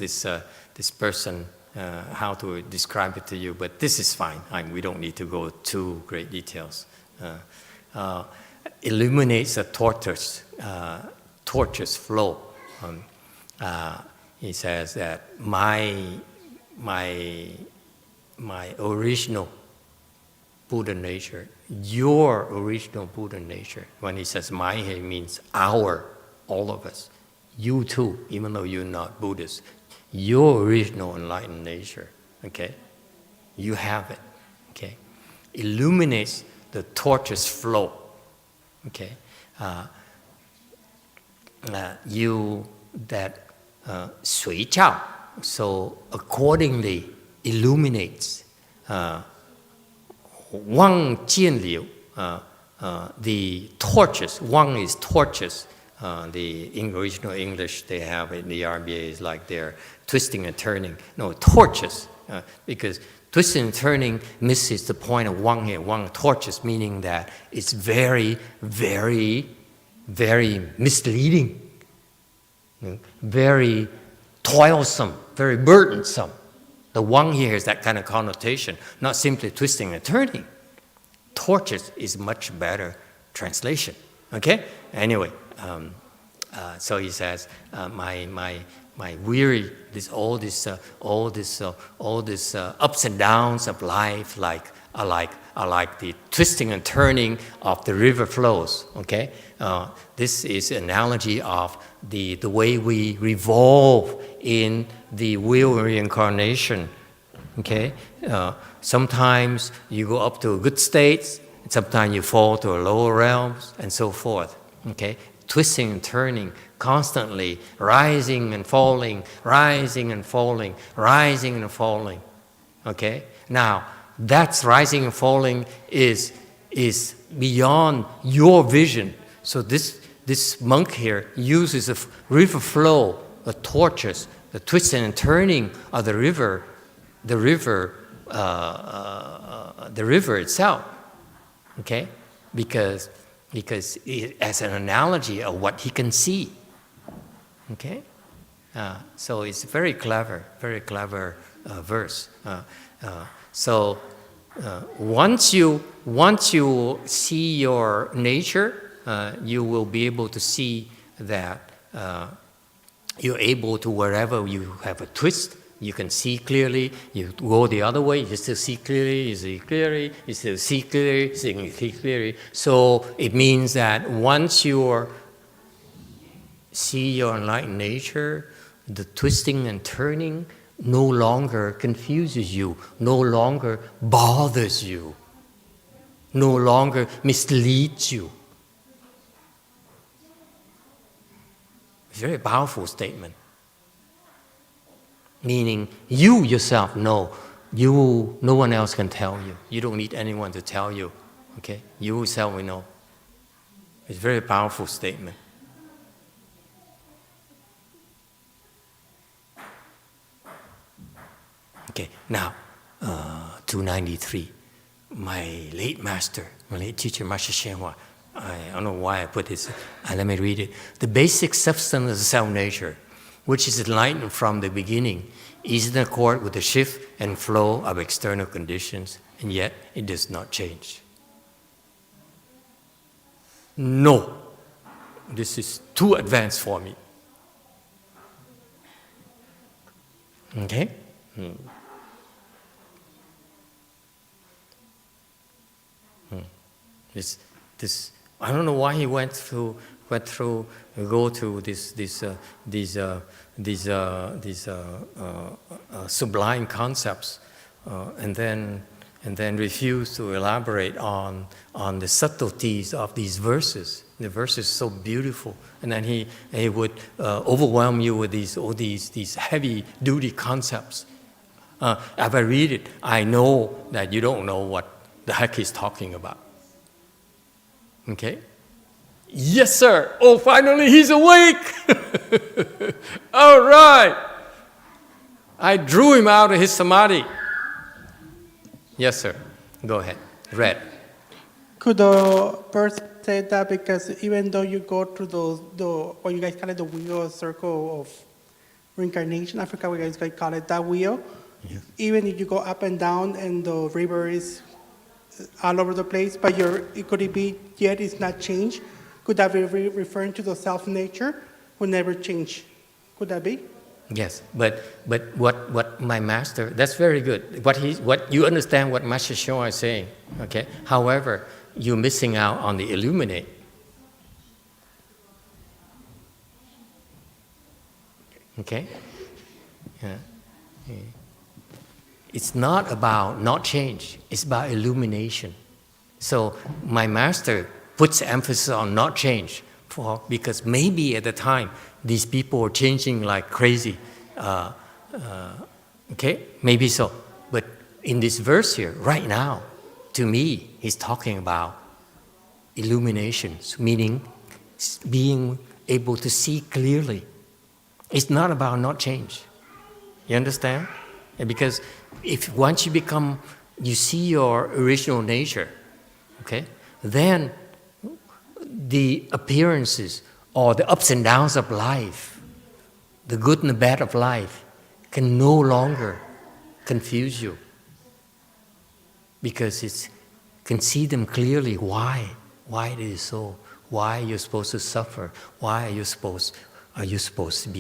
person, how to describe it to you, but this is fine. We don't need to go to great details. Illuminates a tortuous flow. He says that my original Buddha nature, your original Buddha nature. When he says my, he means our, all of us. You too, even though you're not Buddhist. Your original enlightened nature, okay? You have it, okay? Illuminates the tortuous flow, okay? Sui Chao, so accordingly illuminates Wang Jian Liu, the torches. Wang is torches. The original English they have in the RBA is like they're twisting and turning. No, torches, because twisting and turning misses the point of Wang here. Wang, torches, meaning that it's very, very, very misleading, very toilsome, very burdensome. The Wang here is that kind of connotation, not simply twisting and turning. Torches is much better translation. Okay? Anyway, so he says, my weary, all this ups and downs of life, are like the twisting and turning of the river flows. Okay, this is an analogy of the way we revolve in the wheel of reincarnation. Okay, sometimes you go up to a good state, sometimes you fall to a lower realms, and so forth. Okay, twisting and turning, constantly rising and falling, rising and falling, rising and falling. Okay, now that's rising and falling is beyond your vision. So this monk here uses a river flow, the torches, the twisting and turning of the river itself. Okay, because as an analogy of what he can see. Okay, so it's very clever verse. So once you see your nature, you will be able to see that you're able to, wherever you have a twist, You can see clearly, you go the other way, you still see clearly, you see clearly, you still see clearly, you see clearly. So it means that once you see your enlightened nature, the twisting and turning no longer confuses you, no longer bothers you, no longer misleads you. It's a very powerful statement. Meaning you yourself know, no one else can tell you. You don't need anyone to tell you. Okay? You yourself will know. It's a very powerful statement. Okay, now, 293. My late master, my late teacher, Master Shenhua, I don't know why I put this, let me read it. The basic substance of the self-nature, which is enlightened from the beginning, is in accord with the shift and flow of external conditions, and yet it does not change. No, this is too advanced for me. Okay? This I don't know why he went through go to these sublime concepts, and then refuse to elaborate on the subtleties of these verses. The verse is so beautiful, and then he would overwhelm you with these heavy duty concepts. If I read it, I know that you don't know what the heck he's talking about. Okay? Yes, sir. Oh, finally he's awake. All right. I drew him out of his samadhi. Yes, sir. Go ahead. Read. Could the person say that because even though you go through what you guys call it, the wheel circle of reincarnation, I forgot what you guys call it, that wheel, Yeah. even if you go up and down and the river is all over the place, but could it be yet it's not changed? Could that be referring to the self-nature will never change? Could that be? Yes, but what my master, that's very good. What you understand what Master Shua is saying, okay? However, you're missing out on the illuminate. Okay? Yeah. It's not about not change, it's about illumination. So my master puts emphasis on not change because maybe at the time these people were changing like crazy. Okay, maybe so. But in this verse here, right now, to me, he's talking about illuminations, meaning being able to see clearly. It's not about not change. You understand? And because if once you see your original nature, okay, then the appearances or the ups and downs of life, the good and the bad of life, can no longer confuse you. Because you can see them clearly why it is so, why you're supposed to suffer, why are you supposed to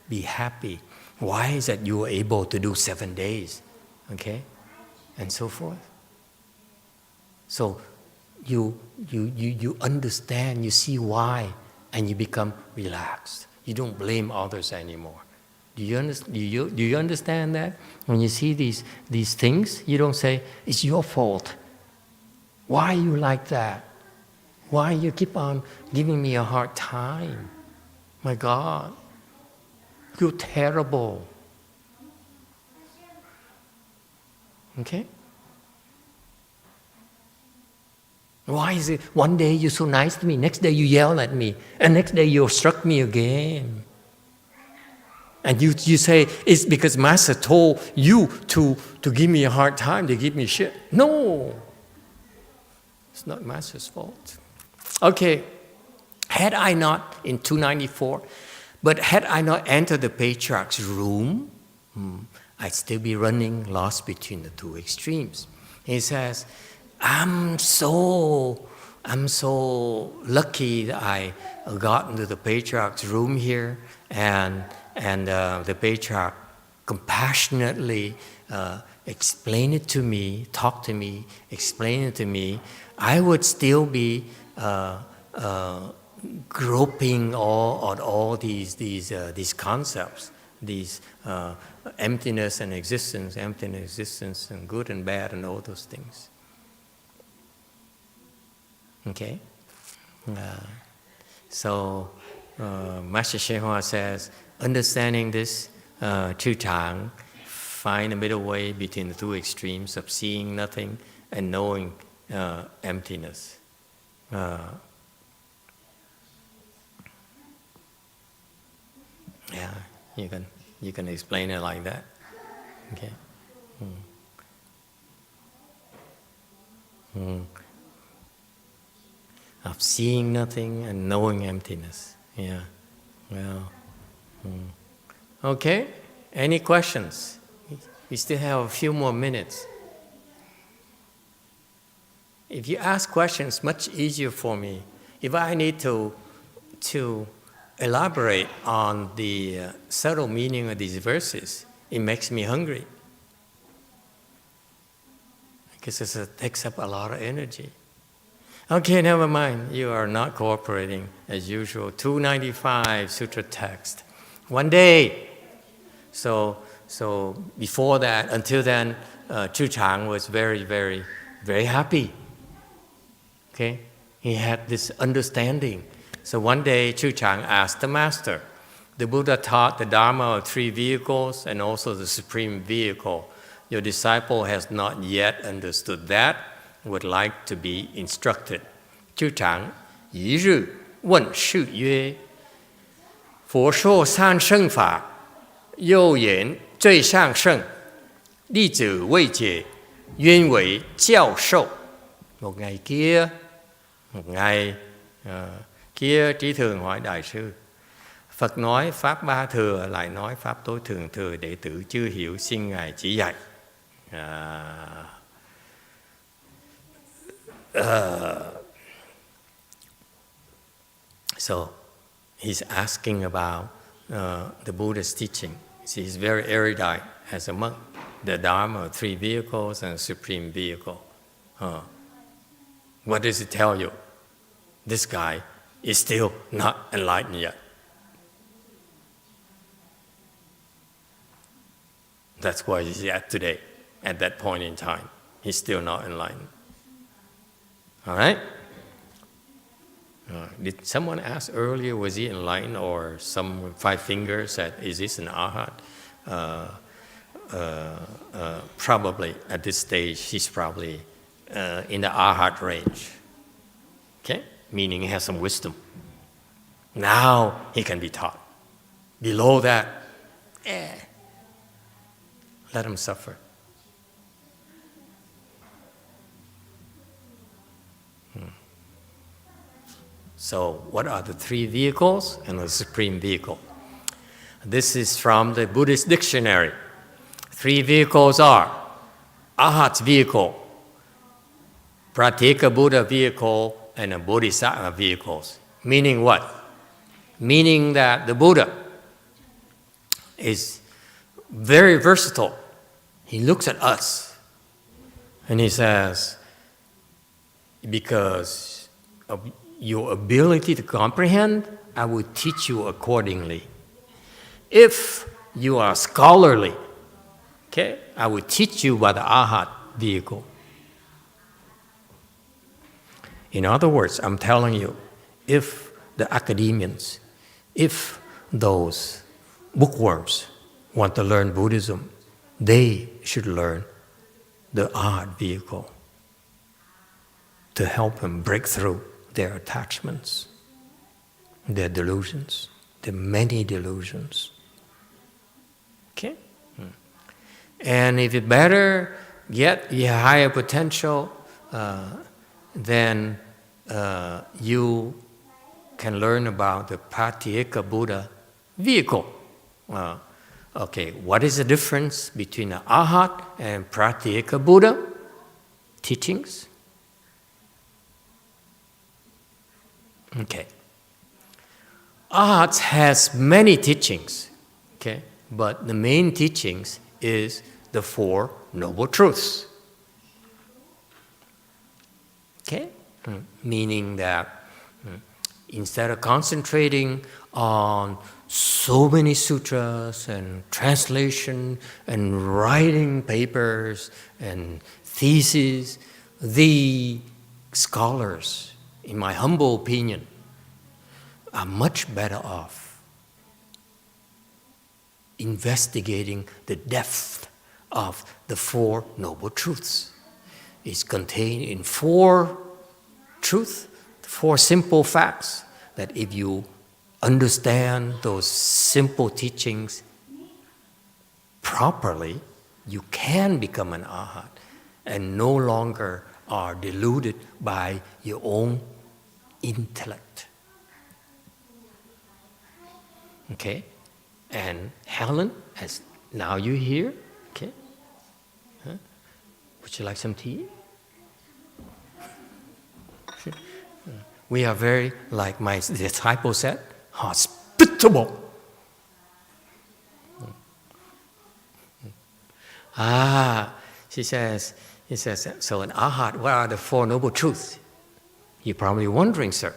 be happy, why is that you were able to do 7 days, okay, and so forth. So you understand, you see why, and you become relaxed. You don't blame others anymore. Do you understand that? When you see these things, you don't say, it's your fault. Why are you like that? Why you keep on giving me a hard time? My God, you're terrible. Okay? Why is it one day you're so nice to me, next day you yell at me, and next day you struck me again? And you say, it's because Master told you to give me a hard time, to give me shit. No, it's not Master's fault. Okay, had I not, in 294, but had I not entered the Patriarch's room, I'd still be running lost between the two extremes. He says, I'm so lucky that I got into the Patriarch's room here, and the Patriarch compassionately explain it to me, talk to me, explain it to me, I would still be groping all these concepts, these emptiness and existence and good and bad and all those things. Okay? So Master Shehua says, understanding this, Zhu Chang, find a middle way between the two extremes of seeing nothing and knowing emptiness. Yeah, you can explain it like that. Okay. Of seeing nothing and knowing emptiness. Yeah. Well. Okay. Any questions? We still have a few more minutes. If you ask questions, much easier for me. If I need to elaborate on the subtle meaning of these verses, it makes me hungry. Because it takes up a lot of energy. Okay, never mind. You are not cooperating as usual. 295 Sutra Text. One day. So before that, until then, Zhu Chang was very, very, very happy. Okay? He had this understanding. So one day, Zhu Chang asked the master, the Buddha taught the Dharma of three vehicles and also the supreme vehicle. Your disciple has not yet understood that, would like to be instructed. Zhu Chang, 一日问世曰：佛说三圣法，又言最上圣，弟子未解，愿为教授. Một ngày kia Trí Thường hỏi Đại sư, Phật nói Pháp Ba Thừa, lại nói Pháp Tối Thường Thừa, đệ tử chưa hiểu, xin Ngài chỉ dạy. So he's asking about the Buddha's teaching. He's very erudite as a monk. The Dharma, three vehicles and supreme vehicle. What does it tell you? This guy is still not enlightened yet. That's where he's at today, at that point in time. He's still not enlightened. All right? Did someone ask earlier, was he enlightened, or some five fingers said, is this an Arhat? Probably at this stage, he's probably in the Arhat range. Okay? Meaning he has some wisdom. Now he can be taught. Below that, let him suffer. So what are the three vehicles and the supreme vehicle? This is from the Buddhist dictionary. Three vehicles are Arhat's vehicle, Pratyeka Buddha vehicle, and a Bodhisattva vehicles. Meaning what? Meaning that the Buddha is very versatile. He looks at us and he says, because of your ability to comprehend, I will teach you accordingly. If you are scholarly, okay, I will teach you by the Arhat vehicle. In other words, I'm telling you, if the academians, if those bookworms want to learn Buddhism, they should learn the Arhat vehicle to help them break through their attachments, their delusions, the many delusions. Okay? And if you better get your higher potential, then you can learn about the Pratyeka Buddha vehicle. Okay, what is the difference between the Arhat and Pratyeka Buddha teachings? Okay. Arhat has many teachings. Okay? but the main teachings is the Four Noble Truths. Okay? Meaning that instead of concentrating on so many sutras and translation and writing papers and theses, the scholars, in my humble opinion, are much better off investigating the depth of the Four Noble Truths. It's contained in four truths, four simple facts, that if you understand those simple teachings properly, you can become an Arhat and no longer are deluded by your own intellect. Okay? And Helen, as now you're here, okay? Huh? Would you like some tea? We are very, like my disciple said, hospitable. He says, so an Arhat, what are the Four Noble Truths? You're probably wondering, sir.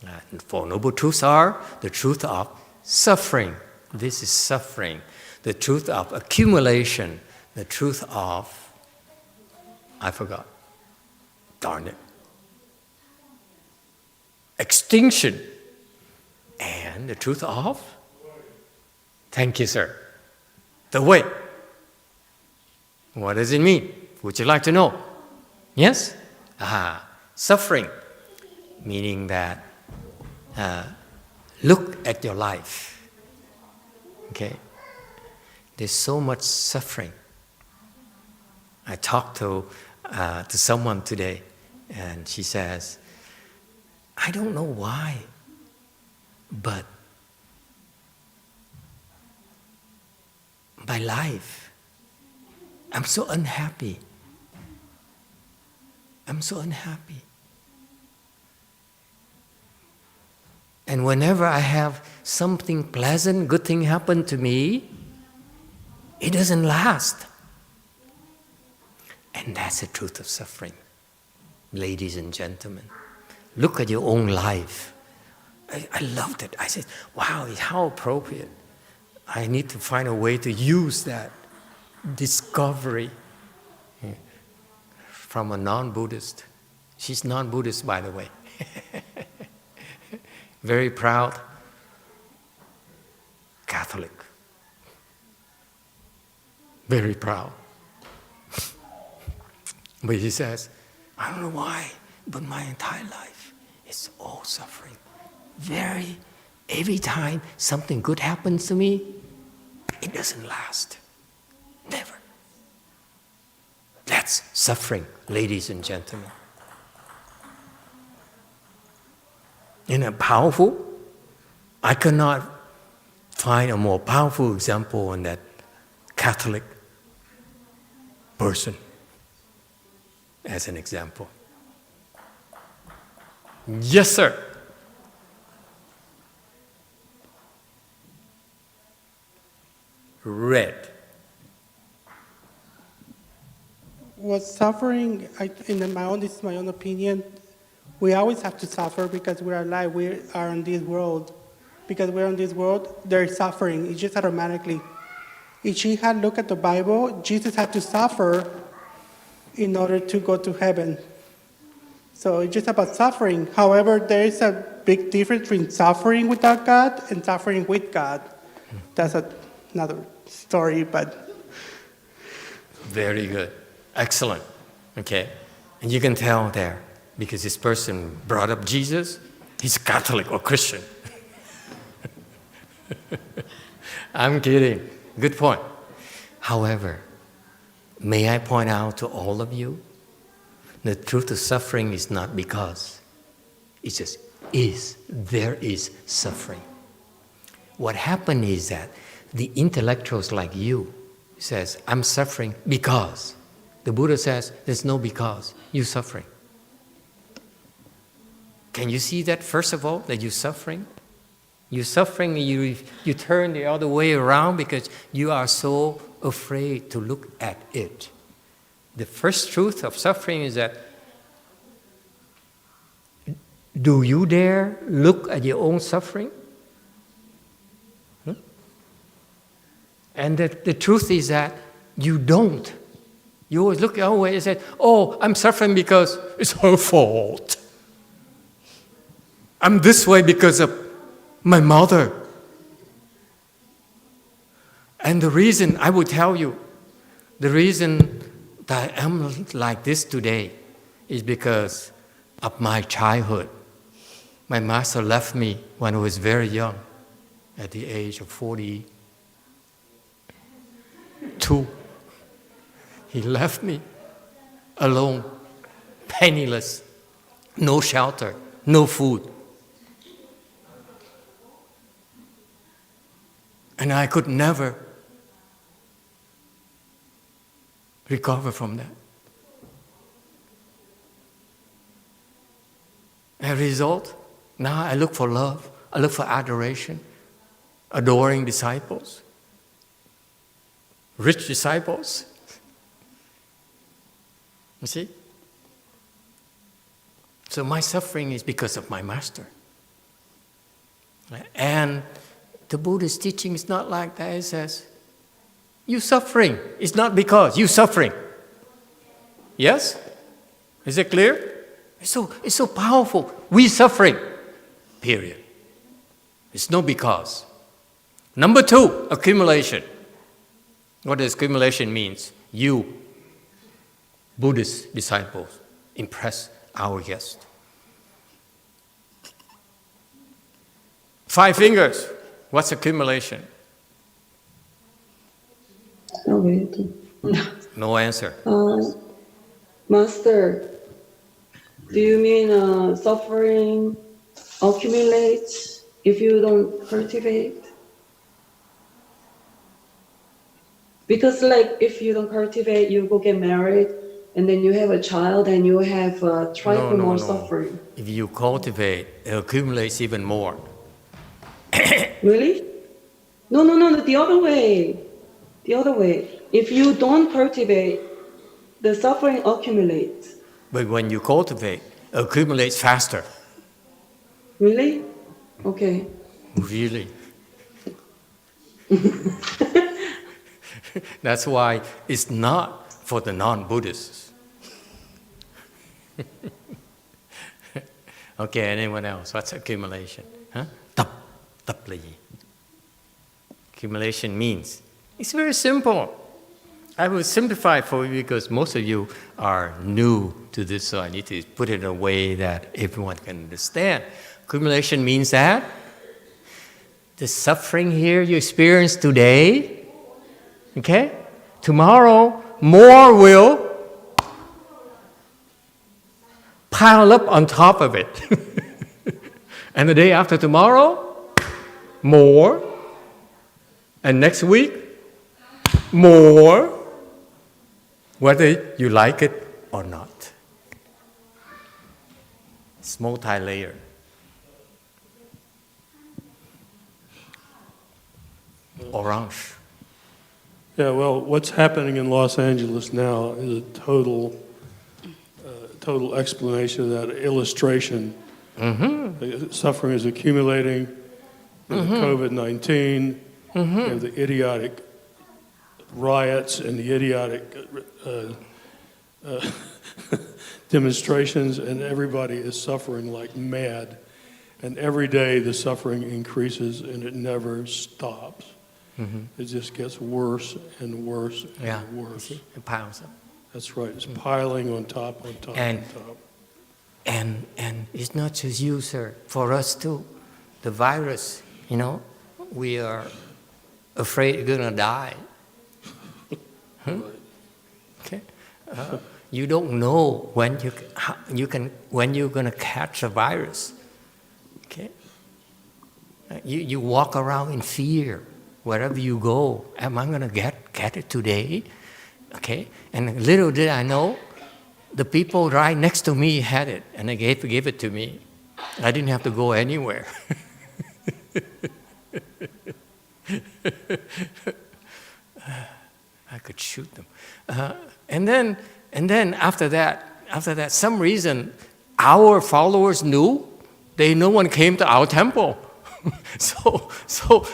The Four Noble Truths are the truth of suffering. This is suffering. The truth of accumulation. The truth of, I forgot. Darn it. Extinction. And the truth of, thank you, sir, the way. What does it mean? Would you like to know? Yes? Suffering, meaning that look at your life. Okay? There's so much suffering. I talked to someone today, and she says, I don't know why, but my life, I'm so unhappy. I'm so unhappy. And whenever I have something pleasant, good thing happen to me, it doesn't last. And that's the truth of suffering. Ladies and gentlemen, look at your own life. I loved it. I said, wow, how appropriate. I need to find a way to use that discovery from a non-Buddhist. She's non-Buddhist, by the way. Very proud Catholic. Very proud. But he says, I don't know why, but my entire life is all suffering. Every time something good happens to me, it doesn't last. Never. That's suffering, ladies and gentlemen. Isn't it powerful? I cannot find a more powerful example on that Catholic person as an example. Yes, sir. Red. What suffering, this is my own opinion, we always have to suffer because we're alive, we are on this world. Because we're on this world, there is suffering, it's just automatically. If she had looked at the Bible, Jesus had to suffer in order to go to heaven. So it's just about suffering. However, there is a big difference between suffering without God and suffering with God. That's another story, but... Very good. Excellent. Okay. And you can tell there, because this person brought up Jesus, he's Catholic or Christian. I'm kidding. Good point. However, may I point out to all of you, the truth of suffering is not because. It just is. There is suffering. What happened is that the intellectuals like you says, I'm suffering because. The Buddha says, there's no because. You're suffering. Can you see that, first of all, that you're suffering? You're suffering, you turn the other way around because you are so afraid to look at it. The first truth of suffering is that, do you dare look at your own suffering? And the truth is that you don't. You always look your own way and say, oh, I'm suffering because it's her fault. I'm this way because of my mother. And the reason, I will tell you, the reason that I am like this today is because of my childhood. My master left me when I was very young, at the age of 42. He left me alone, penniless, no shelter, no food. And I could never recover from that. As a result, now I look for love, I look for adoration, adoring disciples, rich disciples. You see? So my suffering is because of my master. And the Buddhist teaching is not like that. It says, you suffering. It's not because you suffering. Yes? Is it clear? It's so powerful. We suffering. Period. It's no because. Number 2, accumulation. What does accumulation means? You, Buddhist disciples, impress our guest. 5 fingers. What's accumulation? No answer. Master, do you mean suffering accumulates if you don't cultivate? Because like if you don't cultivate, you go get married, and then you have a child, and you have triple more suffering. If you cultivate, it accumulates even more. Really? No, the other way. The other way. If you don't cultivate, the suffering accumulates. But when you cultivate, it accumulates faster. Really? Okay. Really. That's why it's not for the non-Buddhists. Okay, anyone else? What's accumulation? Huh? Accumulation means, it's very simple. I will simplify for you because most of you are new to this, so I need to put it in a way that everyone can understand. Accumulation means that the suffering here you experience today, okay? Tomorrow, more will pile up on top of it. And the day after tomorrow, more. And next week, more. Whether you like it or not. It's multi-layered. Orange. Yeah, well, what's happening in Los Angeles now is a total explanation of that illustration. The suffering is accumulating. The COVID-19, you have the idiotic riots and the idiotic demonstrations, and everybody is suffering like mad. And every day the suffering increases and it never stops. It just gets worse and worse and worse. It piles up. That's right. It's piling on top, on top, on top. And it's not just you, sir. For us too. The virus, you know, we are afraid you're going to die. Okay. You don't know when when you're going to catch a virus. Okay. You walk around in fear wherever you go. Am I going to get it today? Okay. And little did I know, the people right next to me had it, and they gave it to me. I didn't have to go anywhere. I could shoot them. And then after that, some reason our followers knew no one came to our temple. so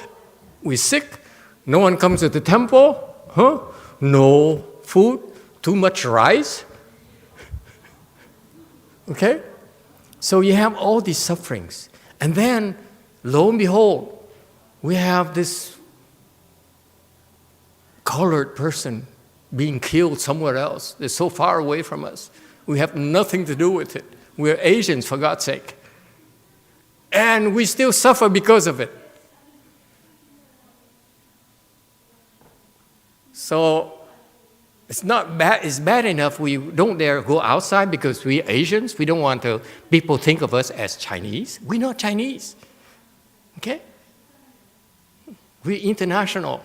we're sick. No one comes to the temple. Huh? No food. Too much rice. Okay? So you have all these sufferings. And then, lo and behold, we have this colored person being killed somewhere else. They're so far away from us. We have nothing to do with it. We're Asians, for God's sake. And we still suffer because of it. So it's not bad. It's bad enough we don't dare go outside because we're Asians. We don't want people think of us as Chinese. We're not Chinese. Okay? We're international.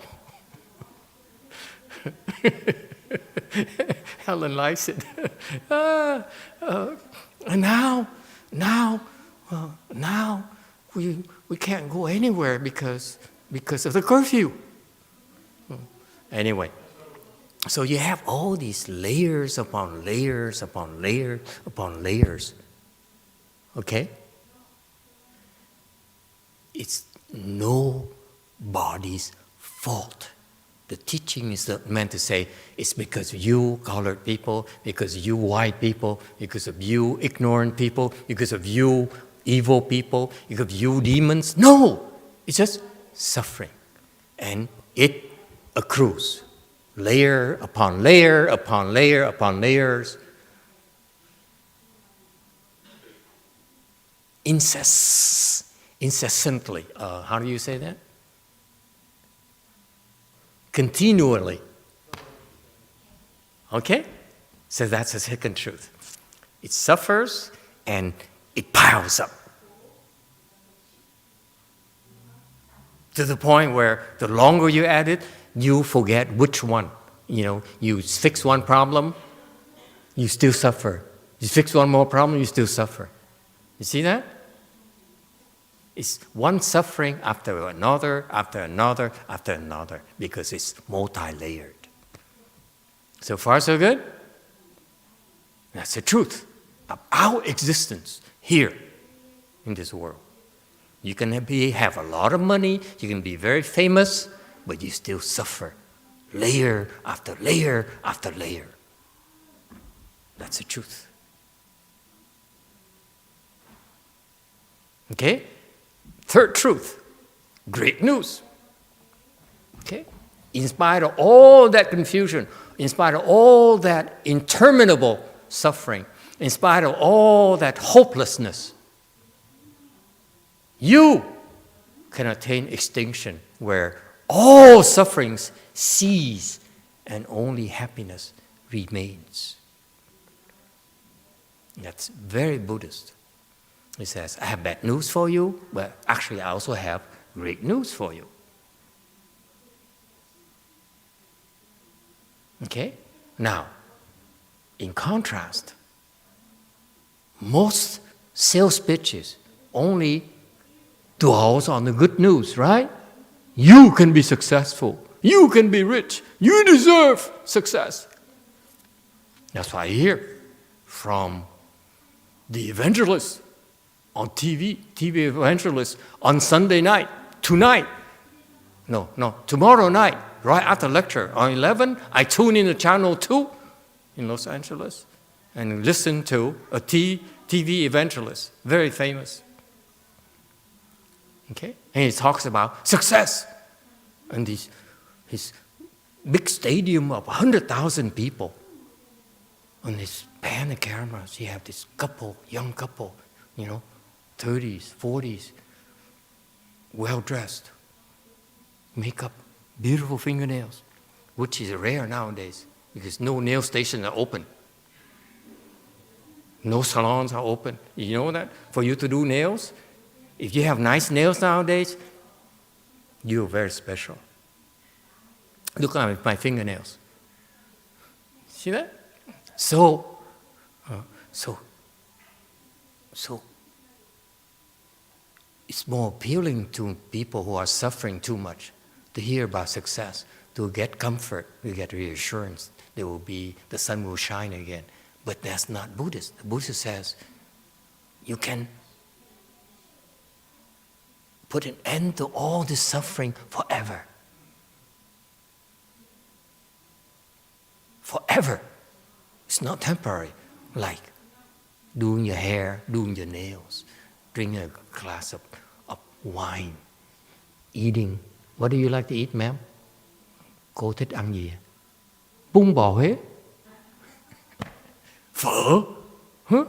Helen likes it. And now we can't go anywhere because of the curfew. Anyway, so you have all these layers upon layers upon layers upon layers. Okay? It's nobody's fault. The teaching is not meant to say it's because of you colored people, because of you white people, because of you ignorant people, because of you evil people, because of you demons. No! It's just suffering. And it accrues. Layer upon layer upon layer upon layers. Incessantly. How do you say that? Continually. Okay? So that's the second truth. It suffers and it piles up. To the point where the longer you add it, you forget which one. You fix one problem, you still suffer. You fix one more problem, you still suffer. You see that? It's one suffering after another, after another, after another, because it's multi-layered. So far, so good? That's the truth of our existence here in this world. You can have a lot of money, you can be very famous, but you still suffer. Layer after layer after layer. That's the truth. Okay? Third truth, great news. Okay? In spite of all that confusion, in spite of all that interminable suffering, in spite of all that hopelessness, you can attain extinction where all sufferings cease and only happiness remains. That's very Buddhist. He says, I have bad news for you, but actually I also have great news for you. Okay? Now, in contrast, most sales pitches only dwells on the good news, right? You can be successful. You can be rich. You deserve success. That's why I hear from the evangelists on TV evangelists on Sunday night, tomorrow night, right after lecture on 11, I tune in to Channel 2 in Los Angeles and listen to a TV evangelist, very famous. Okay? And he talks about success. And his big stadium of 100,000 people. On his pan of cameras, he have this young couple, 30s, 40s, well-dressed, makeup, beautiful fingernails, which is rare nowadays because no nail stations are open. No salons are open. You know that? For you to do nails, if you have nice nails nowadays, you're very special. Look at my fingernails. See that? So it's more appealing to people who are suffering too much to hear about success, to get comfort, to get reassurance. The sun will shine again. But that's not Buddhist. The Buddhist says you can put an end to all this suffering forever. Forever. It's not temporary. Like doing your hair, doing your nails, drinking a glass of wine, eating. What do you like to eat, ma'am? Cô thích ăn gì? Bún bò Huế. Phở? Huh?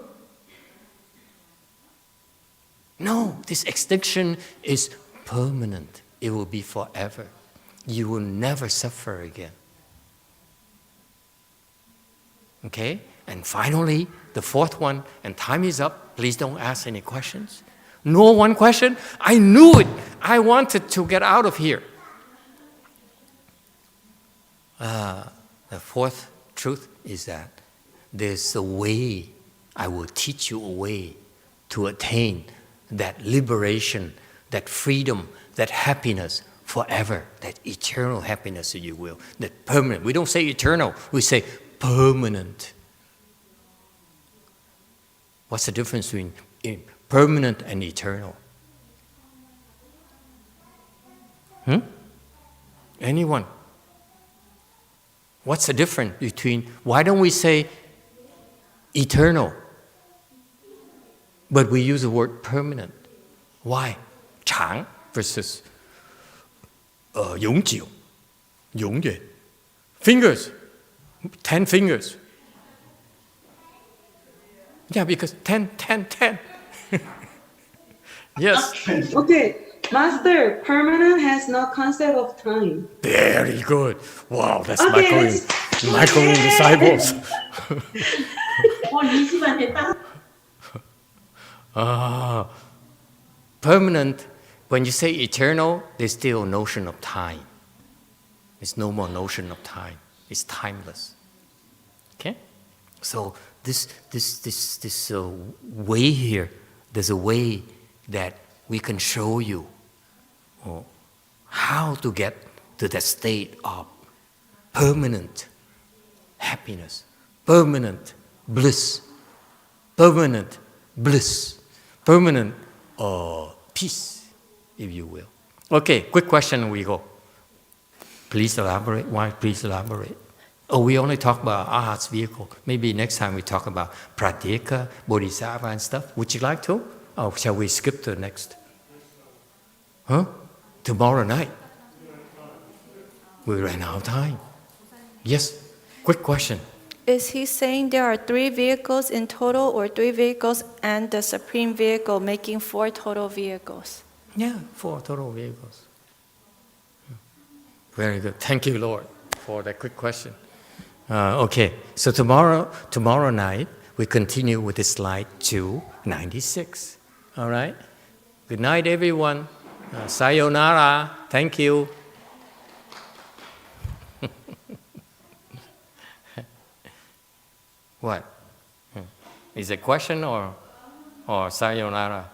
No, this extinction is permanent. It will be forever. You will never suffer again. Okay? And finally, the fourth one, and time is up. Please don't ask any questions. No one question? I knew it. I wanted to get out of here. The fourth truth is that there's a way, I will teach you a way to attain that liberation, that freedom, that happiness forever, that eternal happiness, if you will, that permanent. We don't say eternal, we say permanent. What's the difference between permanent and eternal? Anyone? What's the difference between, why don't we say eternal, but we use the word permanent? Why? Chang versus 永久, 永远. Fingers, 10 fingers. Yeah, because 10. Yes. Okay, Master, permanent has no concept of time. Very good. Wow, that's Okay, Michael disciples. Permanent, when you say eternal, there's still a notion of time. There's no more notion of time. It's timeless. Okay? So this way here, there's a way that we can show you how to get to that state of permanent happiness, permanent bliss, permanent peace, if you will. Okay, quick question, we go. Please elaborate. Why? Please elaborate. Oh, we only talk about Arhat's vehicle. Maybe next time we talk about Pratyeka, Bodhisattva and stuff. Would you like to? Or shall we skip to the next? Huh? Tomorrow night. We ran out of time. Yes, quick question. Is he saying there are 3 vehicles in total, or 3 vehicles and the supreme vehicle, making 4 total vehicles? Yeah, 4 total vehicles. Very good. Thank you, Lord, for that quick question. Okay, so tomorrow night, we continue with the slide 296. All right? Good night, everyone. Sayonara. Thank you. What? Is it a question or sayonara?